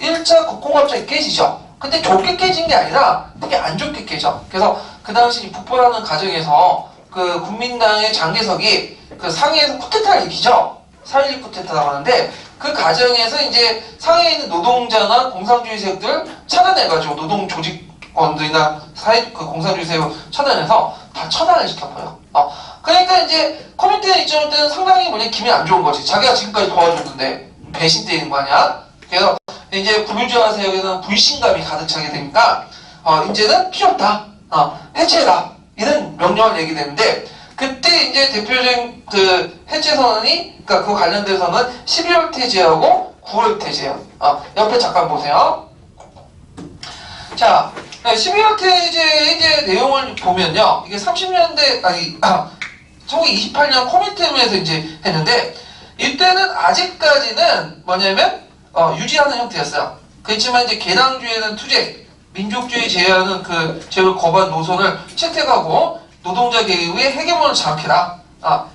1차 국공합작이 깨지죠. 근데 좋게 깨진 게 아니라 되게 안 좋게 깨져. 그래서 그 당시 북벌하는 과정에서 그 국민당의 장개석이 그 상해에서 쿠데타를 일으키죠. 4.16 쿠데타라고 하는데 그 과정에서 이제 상해에 있는 노동자나 공산주의 세력들 차단해가지고 노동 조직원들이나 그 공산주의 세력 차단해서 다 처단을 시켜버려. 그러니까 이제 코미테 입장할 때는 상당히 기분이 안 좋은 거지. 자기가 지금까지 도와줬는데 배신 때리는 거 아니야? 그래서 이제 구류주화 세력에는 불신감이 가득 차게 되니까 이제는 필요 없다. 해체해라. 이런 명령을 내게 되는데, 그때 이제 대표적인 그 해체 선언이, 그러니까 그 관련돼서는 12월 태제하고 9월 태제예요. 옆에 잠깐 보세요. 자, 12월 태제의 이제 내용을 보면요, 이게 30년대 1928년 코미테에서 이제 했는데, 이때는 아직까지는 뭐냐면 유지하는 형태였어요. 그렇지만 이제 개당주의는 투쟁, 민족주의 제외하는 그 제를 거부한 노선을 채택하고 노동자 계급의 헤게몬을 장악해라.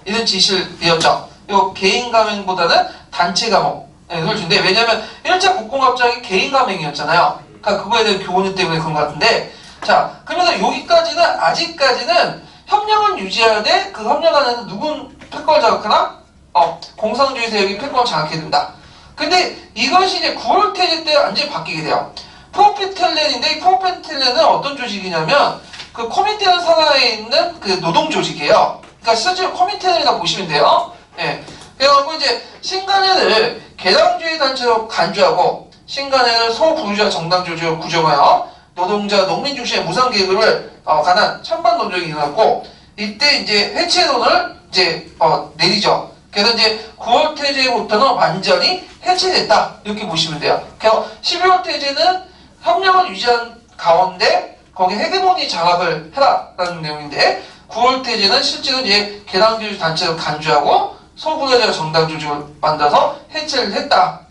이런 지시를 내었죠. 이 개인 감행보다는 단체 감행을 준대. 왜냐하면 1차 국공합작이 개인 감행이었잖아요. 그러니까 그거에 대한 교훈 때문에 그런 것 같은데, 자, 그러면서 여기까지는 아직까지는 협력은 유지하되 그 협력 안에서 누군 패권을 장악하나? 공산주의 세력이 패권을 장악해야 된다. 근데 이것이 이제 9월 태제 때 완전히 바뀌게 돼요. 프로페텔렌인데 이 프로페텔렌은 어떤 조직이냐면 그 코미테란 산하에 있는 그 노동 조직이에요. 그러니까 실제로 코미테란이라고 보시면 돼요. 예. 그래갖고 이제 신간회를 개당주의 단체로 간주하고 신간회를 소부르주아 정당 조직으로 구성하여 노동자 농민 중심의 무상 계급을 관한 찬반 논쟁이 일어났고, 이때 이제 해체론을 이제 내리죠. 그래서 이제 9월 태제부터는 완전히 해체됐다 이렇게 보시면 돼요. 그래서 12월 태제는 협력을 유지한 가운데 거기에 헤게모니 장악을 해라라는 내용인데, 9월 태제는 실제로 이제 개당주의 단체를 간주하고 소부르주아 정당 조직을 만들어서 해체를 했다.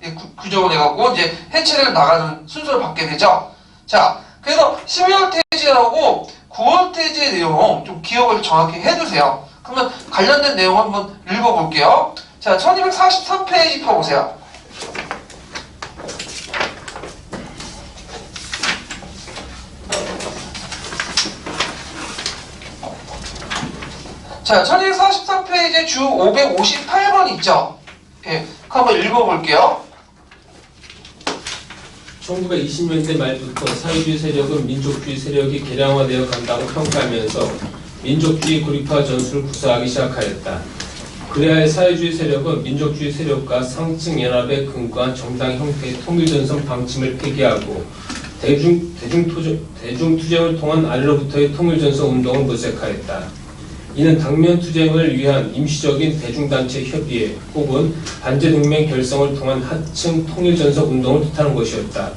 규정을 해갖고 이제 해체를 나가는 순서를 받게 되죠. 자, 그래서 12월 태제하고 9월 태제 내용 좀 기억을 정확히 해두세요. 그러면 관련된 내용 한번 읽어볼게요. 자, 1243페이지 펴보세요. 자, 1243페이지에 주 558번 있죠? 예, 그거 한번 읽어볼게요. 1920년대 말부터 사회주의 세력은 민족주의 세력이 개량화되어 간다고 평가하면서 민족주의 고립화 전술을 구사하기 시작하였다. 그래야 할 사회주의 세력은 민족주의 세력과 상층 연합에 근거한 정당 형태의 통일전선 방침을 폐기하고 대중투쟁을 통한 아래로부터의 통일전선 운동을 모색하였다. 이는 당면 투쟁을 위한 임시적인 대중단체 협의회 혹은 반제동맹 결성을 통한 하층 통일전선 운동을 뜻하는 것이었다.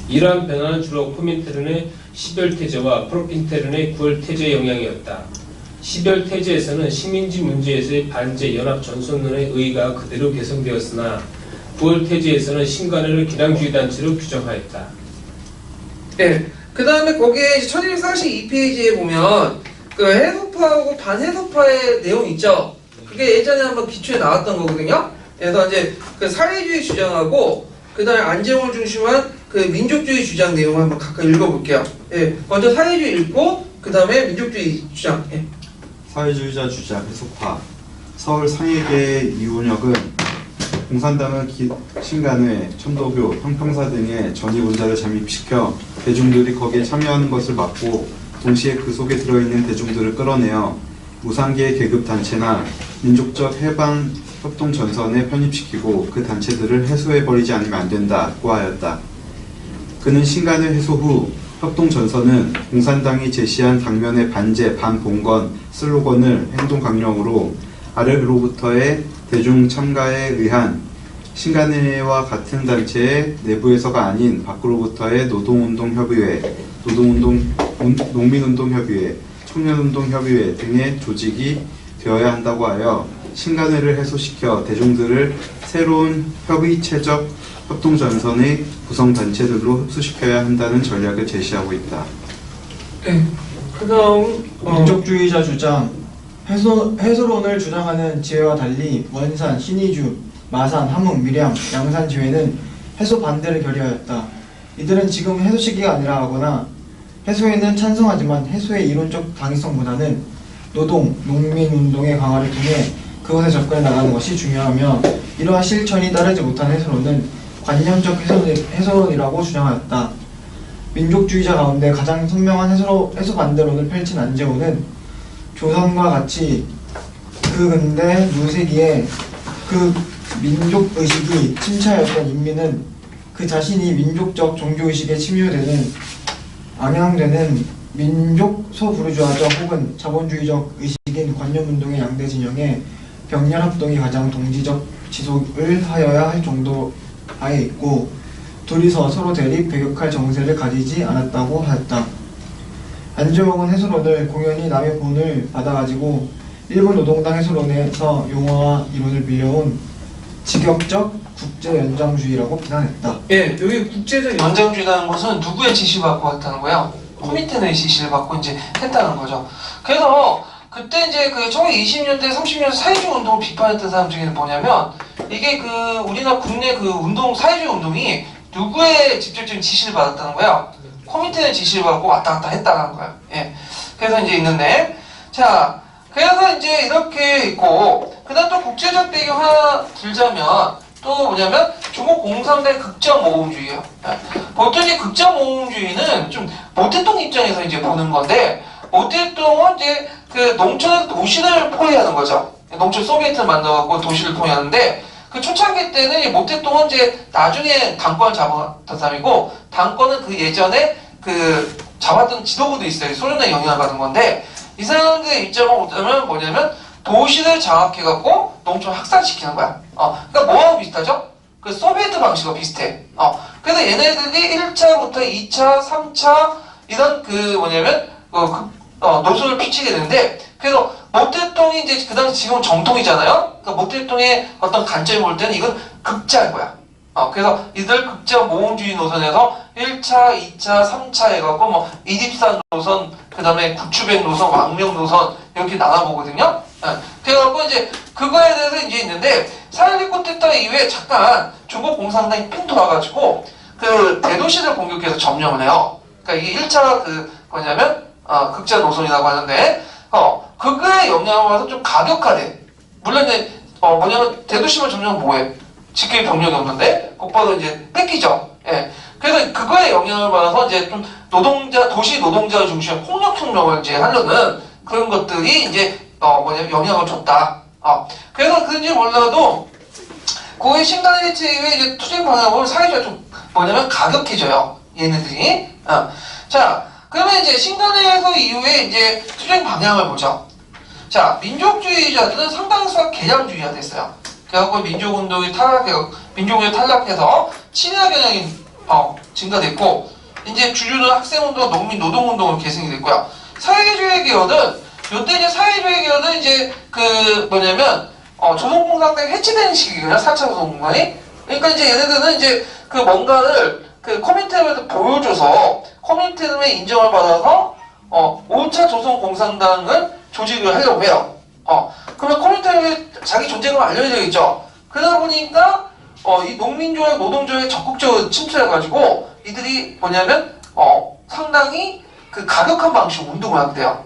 이러한 변화는 주로 코민테른의 12월태제와 프로핀테른의 9월태제의 영향이었다. 12월태제에서는 식민지 문제에서의 반제 연합 전선론의 의의가 그대로 개성되었으나 9월태제에서는 신관회를 개량주의 단체로 규정하였다. 예, 그 다음에 거기에 1242페이지에 보면 그 해소파하고 반해소파의 내용 있죠? 그게 예전에 한번 기초에 나왔던 거거든요? 그래서 이제 그 사회주의 주장하고 그 다음에 안재홍을 중심한 그 민족주의 주장 내용을 한번 각각 읽어볼게요. 예, 먼저 사회주의 읽고 그 다음에 민족주의 주장. 예. 사회주의자 주장 해소파. 서울 상해계 이훈혁은 공산당은 신간회, 천도교, 형평사 등의 전위군자를 잠입시켜 대중들이 거기에 참여하는 것을 막고 동시에 그 속에 들어있는 대중들을 끌어내어 무상계의 계급단체나 민족적 해방 협동전선에 편입시키고 그 단체들을 해소해버리지 않으면 안 된다고 하였다. 그는 신간회 해소 후 협동전선은 공산당이 제시한 당면의 반제, 반봉건 슬로건을 행동강령으로 아래로부터의 대중 참가에 의한 신간회와 같은 단체의 내부에서가 아닌 밖으로부터의 노동운동협의회, 농민운동협의회, 청년운동협의회 등의 조직이 되어야 한다고 하여 신간회를 해소시켜 대중들을 새로운 협의체적 협동전선의 구성단체들로 흡수시켜야 한다는 전략을 제시하고 있다. 네. 그 다음 민족주의자 주장 해소론을 주장하는 지혜와 달리 원산, 신의주, 마산, 함흥, 밀양, 양산 지회는 해소 반대를 결의하였다. 이들은 지금 해소 시기가 아니라 하거나 해소에는 찬성하지만 해소의 이론적 당위성보다는 노동, 농민운동의 강화를 통해 그것에 접근해 나가는 것이 중요하며 이러한 실천이 따르지 못한 해소론은 관념적 해소론이라고 주장하였다. 민족주의자 가운데 가장 선명한 해소 반대론을 펼친 안재호는 조선과 같이 그 근대 누세기에 그 민족의식이 침체하였던 인민은 그 자신이 민족적 종교의식에 침유되는 악양되는 민족 소부르주아적 혹은 자본주의적 의식인 관념운동의 양대 진영에 병렬합동이 가장 동지적 지속을 하여야 할 정도하에 있고 둘이서 서로 대립 배격할 정세를 가지지 않았다고 하였다. 안재홍은 해소론을 공연히 남의 본을 받아가지고 일본 노동당 해소론에서 용어와 이론을 빌려온 직역적 국제연장주의라고 비난했다. 예, 여기 국제적 연장주의라는 것은 누구의 지시를 받고 했다는 거예요? 코미테의 지시를 받고 이제 했다는 거죠. 그래서 그때 이제 그 1920년대, 30년대 사회주의 운동을 비판했던 사람 중에는 뭐냐면 이게 그 우리나라 국내 그 운동, 사회주의 운동이 누구의 직접적인 지시를 받았다는 거예요? 코미테의 지시를 받고 왔다 갔다 했다는 거예요. 예. 그래서 이제 있는데, 자, 그래서 이제 이렇게 있고, 그 다음 또 국제적 배경 하나 들자면, 또 뭐냐면, 중국 공산당 극적 모험주의예요. 예. 보통 이제 극적 모험주의는 좀 모택동 입장에서 이제 보는 건데, 모택동은 이제 그 농촌에서 도시를 포위하는 거죠. 농촌 소비에트를 만들어갖고 도시를 포위하는데, 그 초창기 때는 이 모택동은 이제 나중에 당권을 잡았던 사람이고, 당권은 그 예전에 그 잡았던 지도부도 있어요. 소련의 영향을 받은 건데, 이 사람들의 입장은 뭐냐면 도시를 장악해갖고 농촌을 학살시키는 거야. 그러니까 뭐하고 비슷하죠? 그 소비에트 방식과 비슷해. 그래서 얘네들이 1차부터 2차, 3차 이런 그 뭐냐면 노선을 펼치게 되는데, 그래서 모택동이 이제 그 당시 지금 정통이잖아요. 그러니까 모택동의 어떤 관점을 볼 때는 이건 극자인 거야. 그래서 이들 극자 모험주의 노선에서 1차, 2차, 3차 해갖고 뭐 이립산 노선, 그 다음에 구추백 노선, 왕명 노선 이렇게 나눠보거든요. 그래갖고 이제 그거에 대해서 이제 있는데 4.19 쿠데타 이후에 잠깐 중국 공산당이 핑 돌아가지고 그 대도시를 공격해서 점령을 해요. 그러니까 이게 1차 그 뭐냐면 극자 노선이라고 하는데 그거에 영향을 받아서 좀 가격화돼. 물론 이제 뭐냐면 대도시만 점령 뭐해? 직계의 병력이 없는데 곧바로 이제 뺏기죠. 예. 그래서 그거에 영향을 받아서 이제 좀 도시 노동자 중심의 폭력혁명을 이제 하려는 그런 것들이 이제 영향을 줬다. 그래서 그런지 몰라도 고의 신간의 해체의 이제 투쟁 방향을 사회주의가 좀 뭐냐면 가격해져요. 얘네들이. 자, 그러면 이제 신간의 이후에 이제 투쟁 방향을 보죠. 자, 민족주의자들은 상당수가 개량주의가 됐어요. 그래갖고 민족운동이 탈락해서 친화 경향이 증가됐고, 이제 주류는 학생운동, 농민 노동운동으로 계승이 됐고요. 사회주의 계열은 요때 이제 사회주의 계열은 이제 그 뭐냐면 조선공산당이 해체되는 시기거든요. 4차 조선공산이. 그러니까 이제 얘네들은 이제 그 뭔가를 그 코민테르한테 보여줘서 코민테르의 인정을 받아서 5차 조선공산당을 조직을 하려고 해요. 그러면 코민테르에 자기 존재감을 알려줘야겠죠. 그러다 보니까 이 농민조약, 노동조약에 적극적으로 침투해가지고 이들이 뭐냐면 상당히 그 가격한 방식으로 운동을 하게 돼요.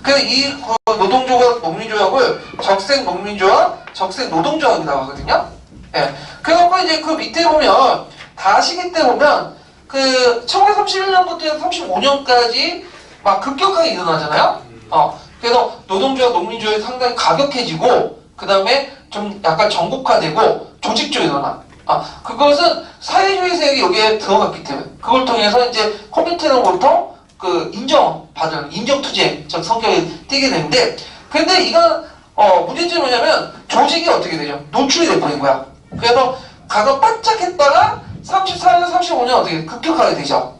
그래서 이 노동조약, 농민조약을 적색 농민조약, 적색 노동조약이라고 하거든요. 예. 그래갖고 이제 그 밑에 보면 다시기 때 보면 그 1931년부터 35년까지 막 급격하게 일어나잖아요. 그래서 노동조약, 농민조약이 상당히 가격해지고 그 다음에 좀 약간 전국화되고 조직적으로 일어나. 그것은 사회주의 세력이 여기에 들어갔기 때문에 그걸 통해서 이제 코민테르로부터 그 인정받은 인정투쟁적 성격이 띄게 되는데, 근데 이건 문제점이 뭐냐면 조직이 어떻게 되죠? 노출이 돼버린 거야. 그래서 가서 바짝 했다가 34년, 35년 어떻게 급격하게 되죠.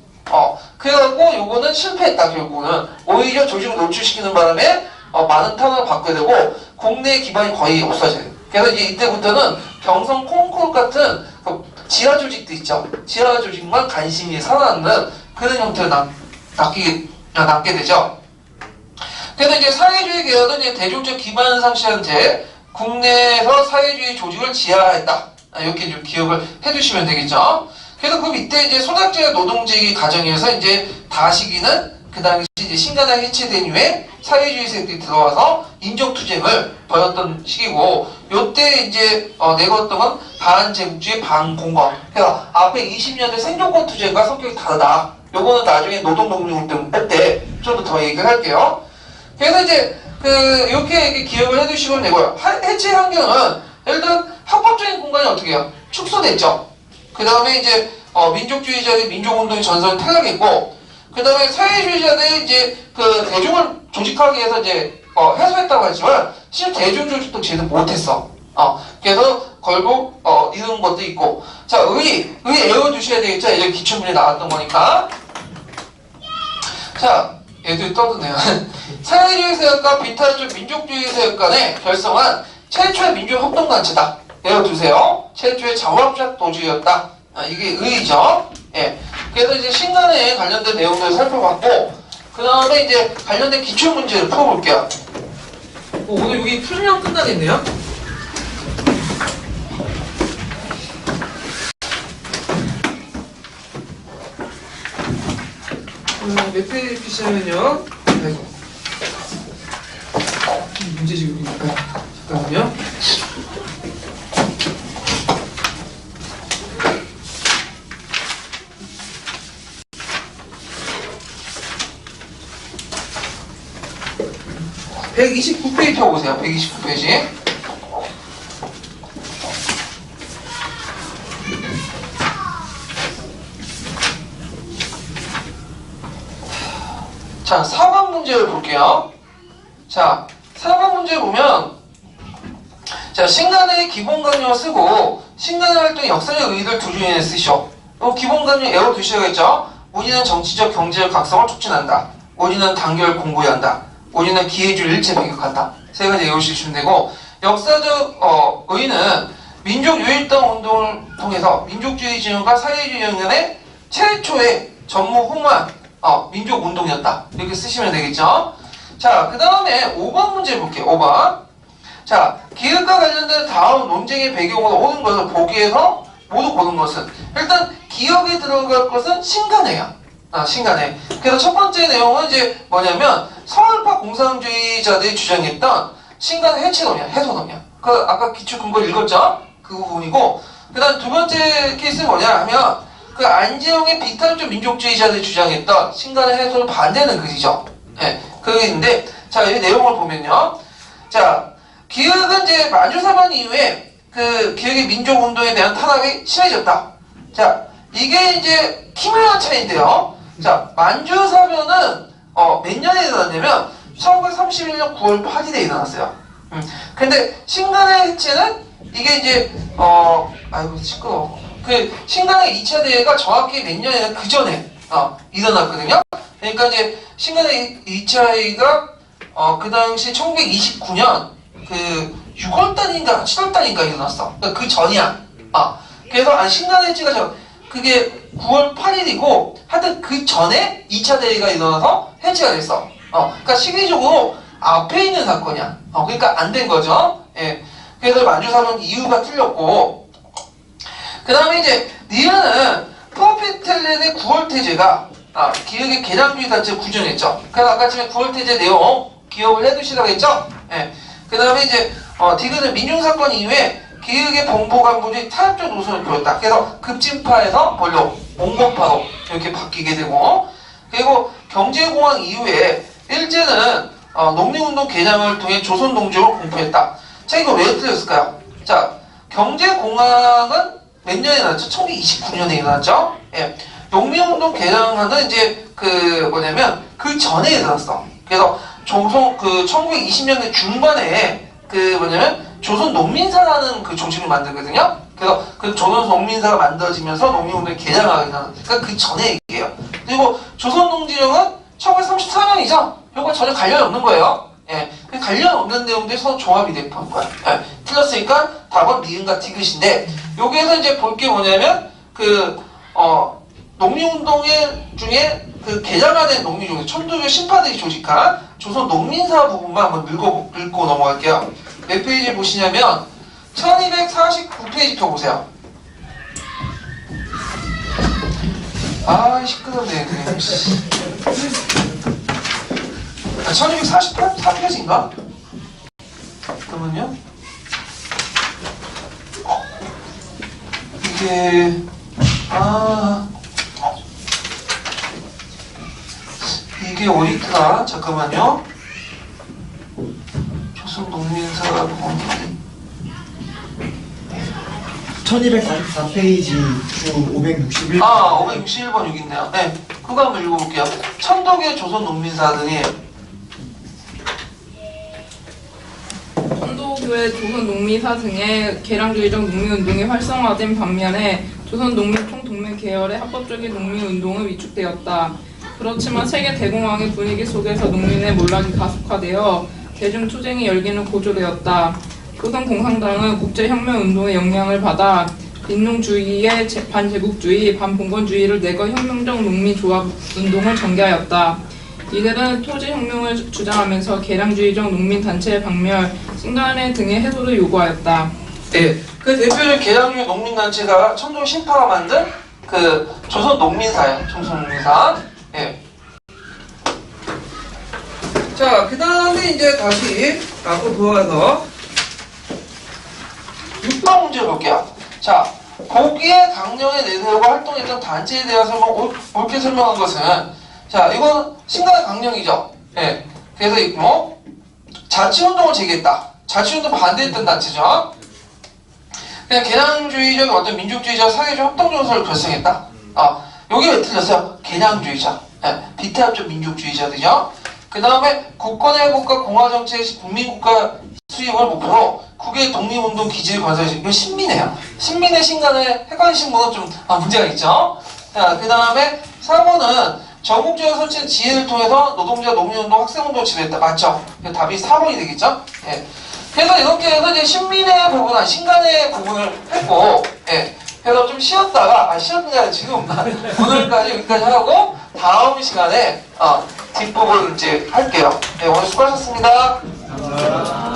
그래갖고 요거는 실패했다. 결국은 오히려 조직을 노출시키는 바람에 많은 탄압을 받게 되고 국내 기반이 거의 없어져요. 그래서 이제 이때부터는 경성 콩쿠르 같은 그 지하 조직도 있죠. 지하 조직만 간신히 살아남는 그런 형태를 남게 되죠. 그래서 이제 사회주의 계열은 이제 대중적 기반을 상실한 채 국내에서 사회주의 조직을 지하화했다. 이렇게 좀 기억을 해두시면 되겠죠. 그래서 그 밑에 이제 소작제와 노동제기 과정에서 이제 다시기는 그 당시 이제 신간당 해체된 이후에 사회주의 세력들이 들어와서 인정투쟁을 벌였던 시기고, 요때 이제 내걸었던 건 반제국주의 반공업. 그래서 앞에 20년대 생존권 투쟁과 성격이 다르다. 요거는 나중에 노동농민운동 할 때 좀 더 얘기를 할게요. 그래서 이제 이렇게 기억을 해두시면 되고요. 해체 환경은 예를 들어 합법적인 공간이 어떻게 해요? 축소됐죠. 그 다음에 이제 민족주의자들이 민족운동의 전선을 탈락했고, 그 다음에 사회주의자들이 이제 그 대중을 조직하기 위해서 이제 해소했다고 하지만 실제 대중 조직도 쟤는 못했어. 그래서 결국 이런 것도 있고, 자 의 외워두셔야 되겠죠. 예전 기출문제 나왔던 거니까. 자 얘들이 떠드네요. 사회주의 세력과 비탈적 민족주의 세력 간에 결성한 최초의 민족협동단체다. 외워두세요. 최초의 자원합작 도주였다. 이게 의의죠. 예. 그래서 이제 신간에 관련된 내용들을 살펴봤고, 그 다음에 이제 관련된 기출문제를 풀어볼게요. 오늘 여기 풀면 끝나겠네요. 몇 페이지 피시냐면요. 아이고. 문제집이니까 잠깐만요. (129페이지) 펴보세요. 129페이지. 자, 4번 문제를 볼게요. 자, 4번 문제 보면, 자, 신간의 기본 강령을 쓰고, 신간의 활동의 역사적 의의를 두 줄에 쓰시오. 기본 강령 외워두셔야겠죠? 우리는 정치적, 경제적 각성을 촉진한다. 우리는 단결 공고히 한다. 우리는 기회주의 일체 배격한다. 세 가지 외우시면 되고, 역사적 의의는 민족 유일당 운동을 통해서 민족주의 진영과 사회주의 연연의 최초의 전무후무한 민족 운동이었다. 이렇게 쓰시면 되겠죠? 자, 그 다음에 5번 문제 볼게요. 5번. 자, 기획과 관련된 다음 논쟁의 배경으로 오는 것을 보기에서 모두 보는 것은 일단 기억에 들어갈 것은 신간회야. 신간회. 그래서 첫 번째 내용은 이제 뭐냐면 서울파 공산주의자들이 주장했던 신간회 해체론이야, 해소론이야. 그 아까 기초 근거 읽었죠? 그 부분이고, 그다음 두 번째 케이스는 뭐냐 하면 그 안재홍의 비탄적 민족주의자들이 주장했던 신간회 해소를 반대하는 글이죠. 예, 그게 있는데, 자, 이 내용을 보면요. 자, 기획은 이제 만주사변 이후에 그 기획의 민족운동에 대한 탄압이 심해졌다. 자, 이게 이제 키밀한 차이인데요. 자, 만주사변은 몇 년에 일어났냐면 1931년 9월 8일에 일어났어요. 근데 신간회 해체는 이게 이제 아이고 시끄러워. 그 신간회 2차 대회가 정확히 몇 년에 그 전에 일어났거든요. 그러니까 이제 신간회 2차 회의가 그 당시 1929년 그 6월달인가 7월달인가 일어났어. 그러니까 그 전이야. 그래서 신간회 해체가 그게 9월 8일이고 하여튼 그 전에 2차 대회가 일어나서 해체가 됐어. 그러니까 시기적으로 앞에 있는 사건이야. 그러니까 안 된 거죠. 예. 그래서 만주사변 이유가 틀렸고, 그 다음에 이제 니은은 프로피텔렌의 9월 태제가 기획의 개량주의 단체를 구정했죠. 그래서 아까 전에 9월 태제 내용 기억을 해두시라고 했죠. 예. 그 다음에 이제 디귿은 민중사건 이후에 기획의 범보강부주의 타협적 노선을 보였다. 그래서 급진파에서 본로 온건파로 이렇게 바뀌게 되고, 그리고 경제공황 이후에 일제는 농민운동 개량을 통해 조선농주를 공포했다. 자, 이거 왜 틀렸을까요? 자, 경제공황은 몇 년에 일어났죠? 1929년에 일어났죠? 예. 농민운동 개량은 이제 그 그 전에 일어났어. 그래서 1920년대 중반에 조선 농민사라는 그 조직을 만들거든요. 그래서 그 조선 농민사가 만들어지면서 농민운동이 개량하게 되는, 그러니까 그 전에 얘기예요. 그리고 조선농지령은 1934년이죠. 이거 전혀 관련이 없는 거예요. 예, 그 관련 없는 내용들이 서로 조합이 된 거야. 예, 틀렸으니까 답은 니은과 디귿인데, 여기에서 이제 볼 게 뭐냐면 농민운동의 중에 그 개량화된 농민조직, 천도교 신파들이 조직한 조선 농민사 부분만 한번 읽고 넘어갈게요. 몇 페이지 보시냐면 1249페이지 펴보세요. 시끄럽네. 1244페이지인가? 잠깐만요. 이게 이게 어디있더라? 잠깐만요. 조선 농민사 1244페이지 주 561번. 561번 여기 있네요. 네, 그거 한번 읽어볼게요. 천도교 조선 농민사 등이 천도교의 조선 농민사 등의 개량주의적 농민운동이 활성화된 반면에 조선 농민총동맹 계열의 합법적인 농민운동은 위축되었다. 그렇지만 세계 대공황의 분위기 속에서 농민의 몰락이 가속화되어 대중투쟁이 열기는 고조되었다. 조선 공산당은 국제혁명운동의 영향을 받아 민농주의의 반제국주의, 반봉건주의를 내거 혁명적 농민조합운동을 전개하였다. 이들은 토지혁명을 주장하면서 개량주의적 농민단체의 박멸, 신간회 등의 해소를 요구하였다. 네, 그 대표적 개량주의 농민단체가 천도 신파가 만든 그 조선 농민사예요. 조선 농민사. 예. 자, 그 다음에 이제 다시 앞으로 돌아가서 6번 문제 볼게요. 자, 고기의 강령에 내세우고 활동했던 단체에 대해서 옳게 설명한 것은, 자, 이건 신간의 강령이죠. 예. 그래서 자치운동을 제기했다. 자치운동 반대했던 단체죠. 그냥 개량주의적 어떤 민족주의자 사회적 협동조선을 결성했다. 여기 왜 틀렸어요? 개량주의자. 예. 비타협적 민족주의자들이죠. 그 다음에 국권회복과 공화정책의 국민국가 수립을 목표로 국외 독립운동 기지를 건설했습니다. 이거 신민회요. 신민회 신간에 헷갈리신 분은 좀 문제가 있죠. 자, 그 다음에 4번은 전국적으로 설치한 지혜를 통해서 노동자 농민운동 학생운동을 지도했다. 맞죠? 답이 4번이 되겠죠? 예. 그래서 이렇게 해서 이제 신민회 부분, 신간의 부분을 했고, 예. 그래서 좀 쉬었다가, 쉬었는 게 아니라 지금 오늘까지 여기까지 하고 다음 시간에 뒷부분 이제 할게요. 네, 오늘 수고하셨습니다. 감사합니다.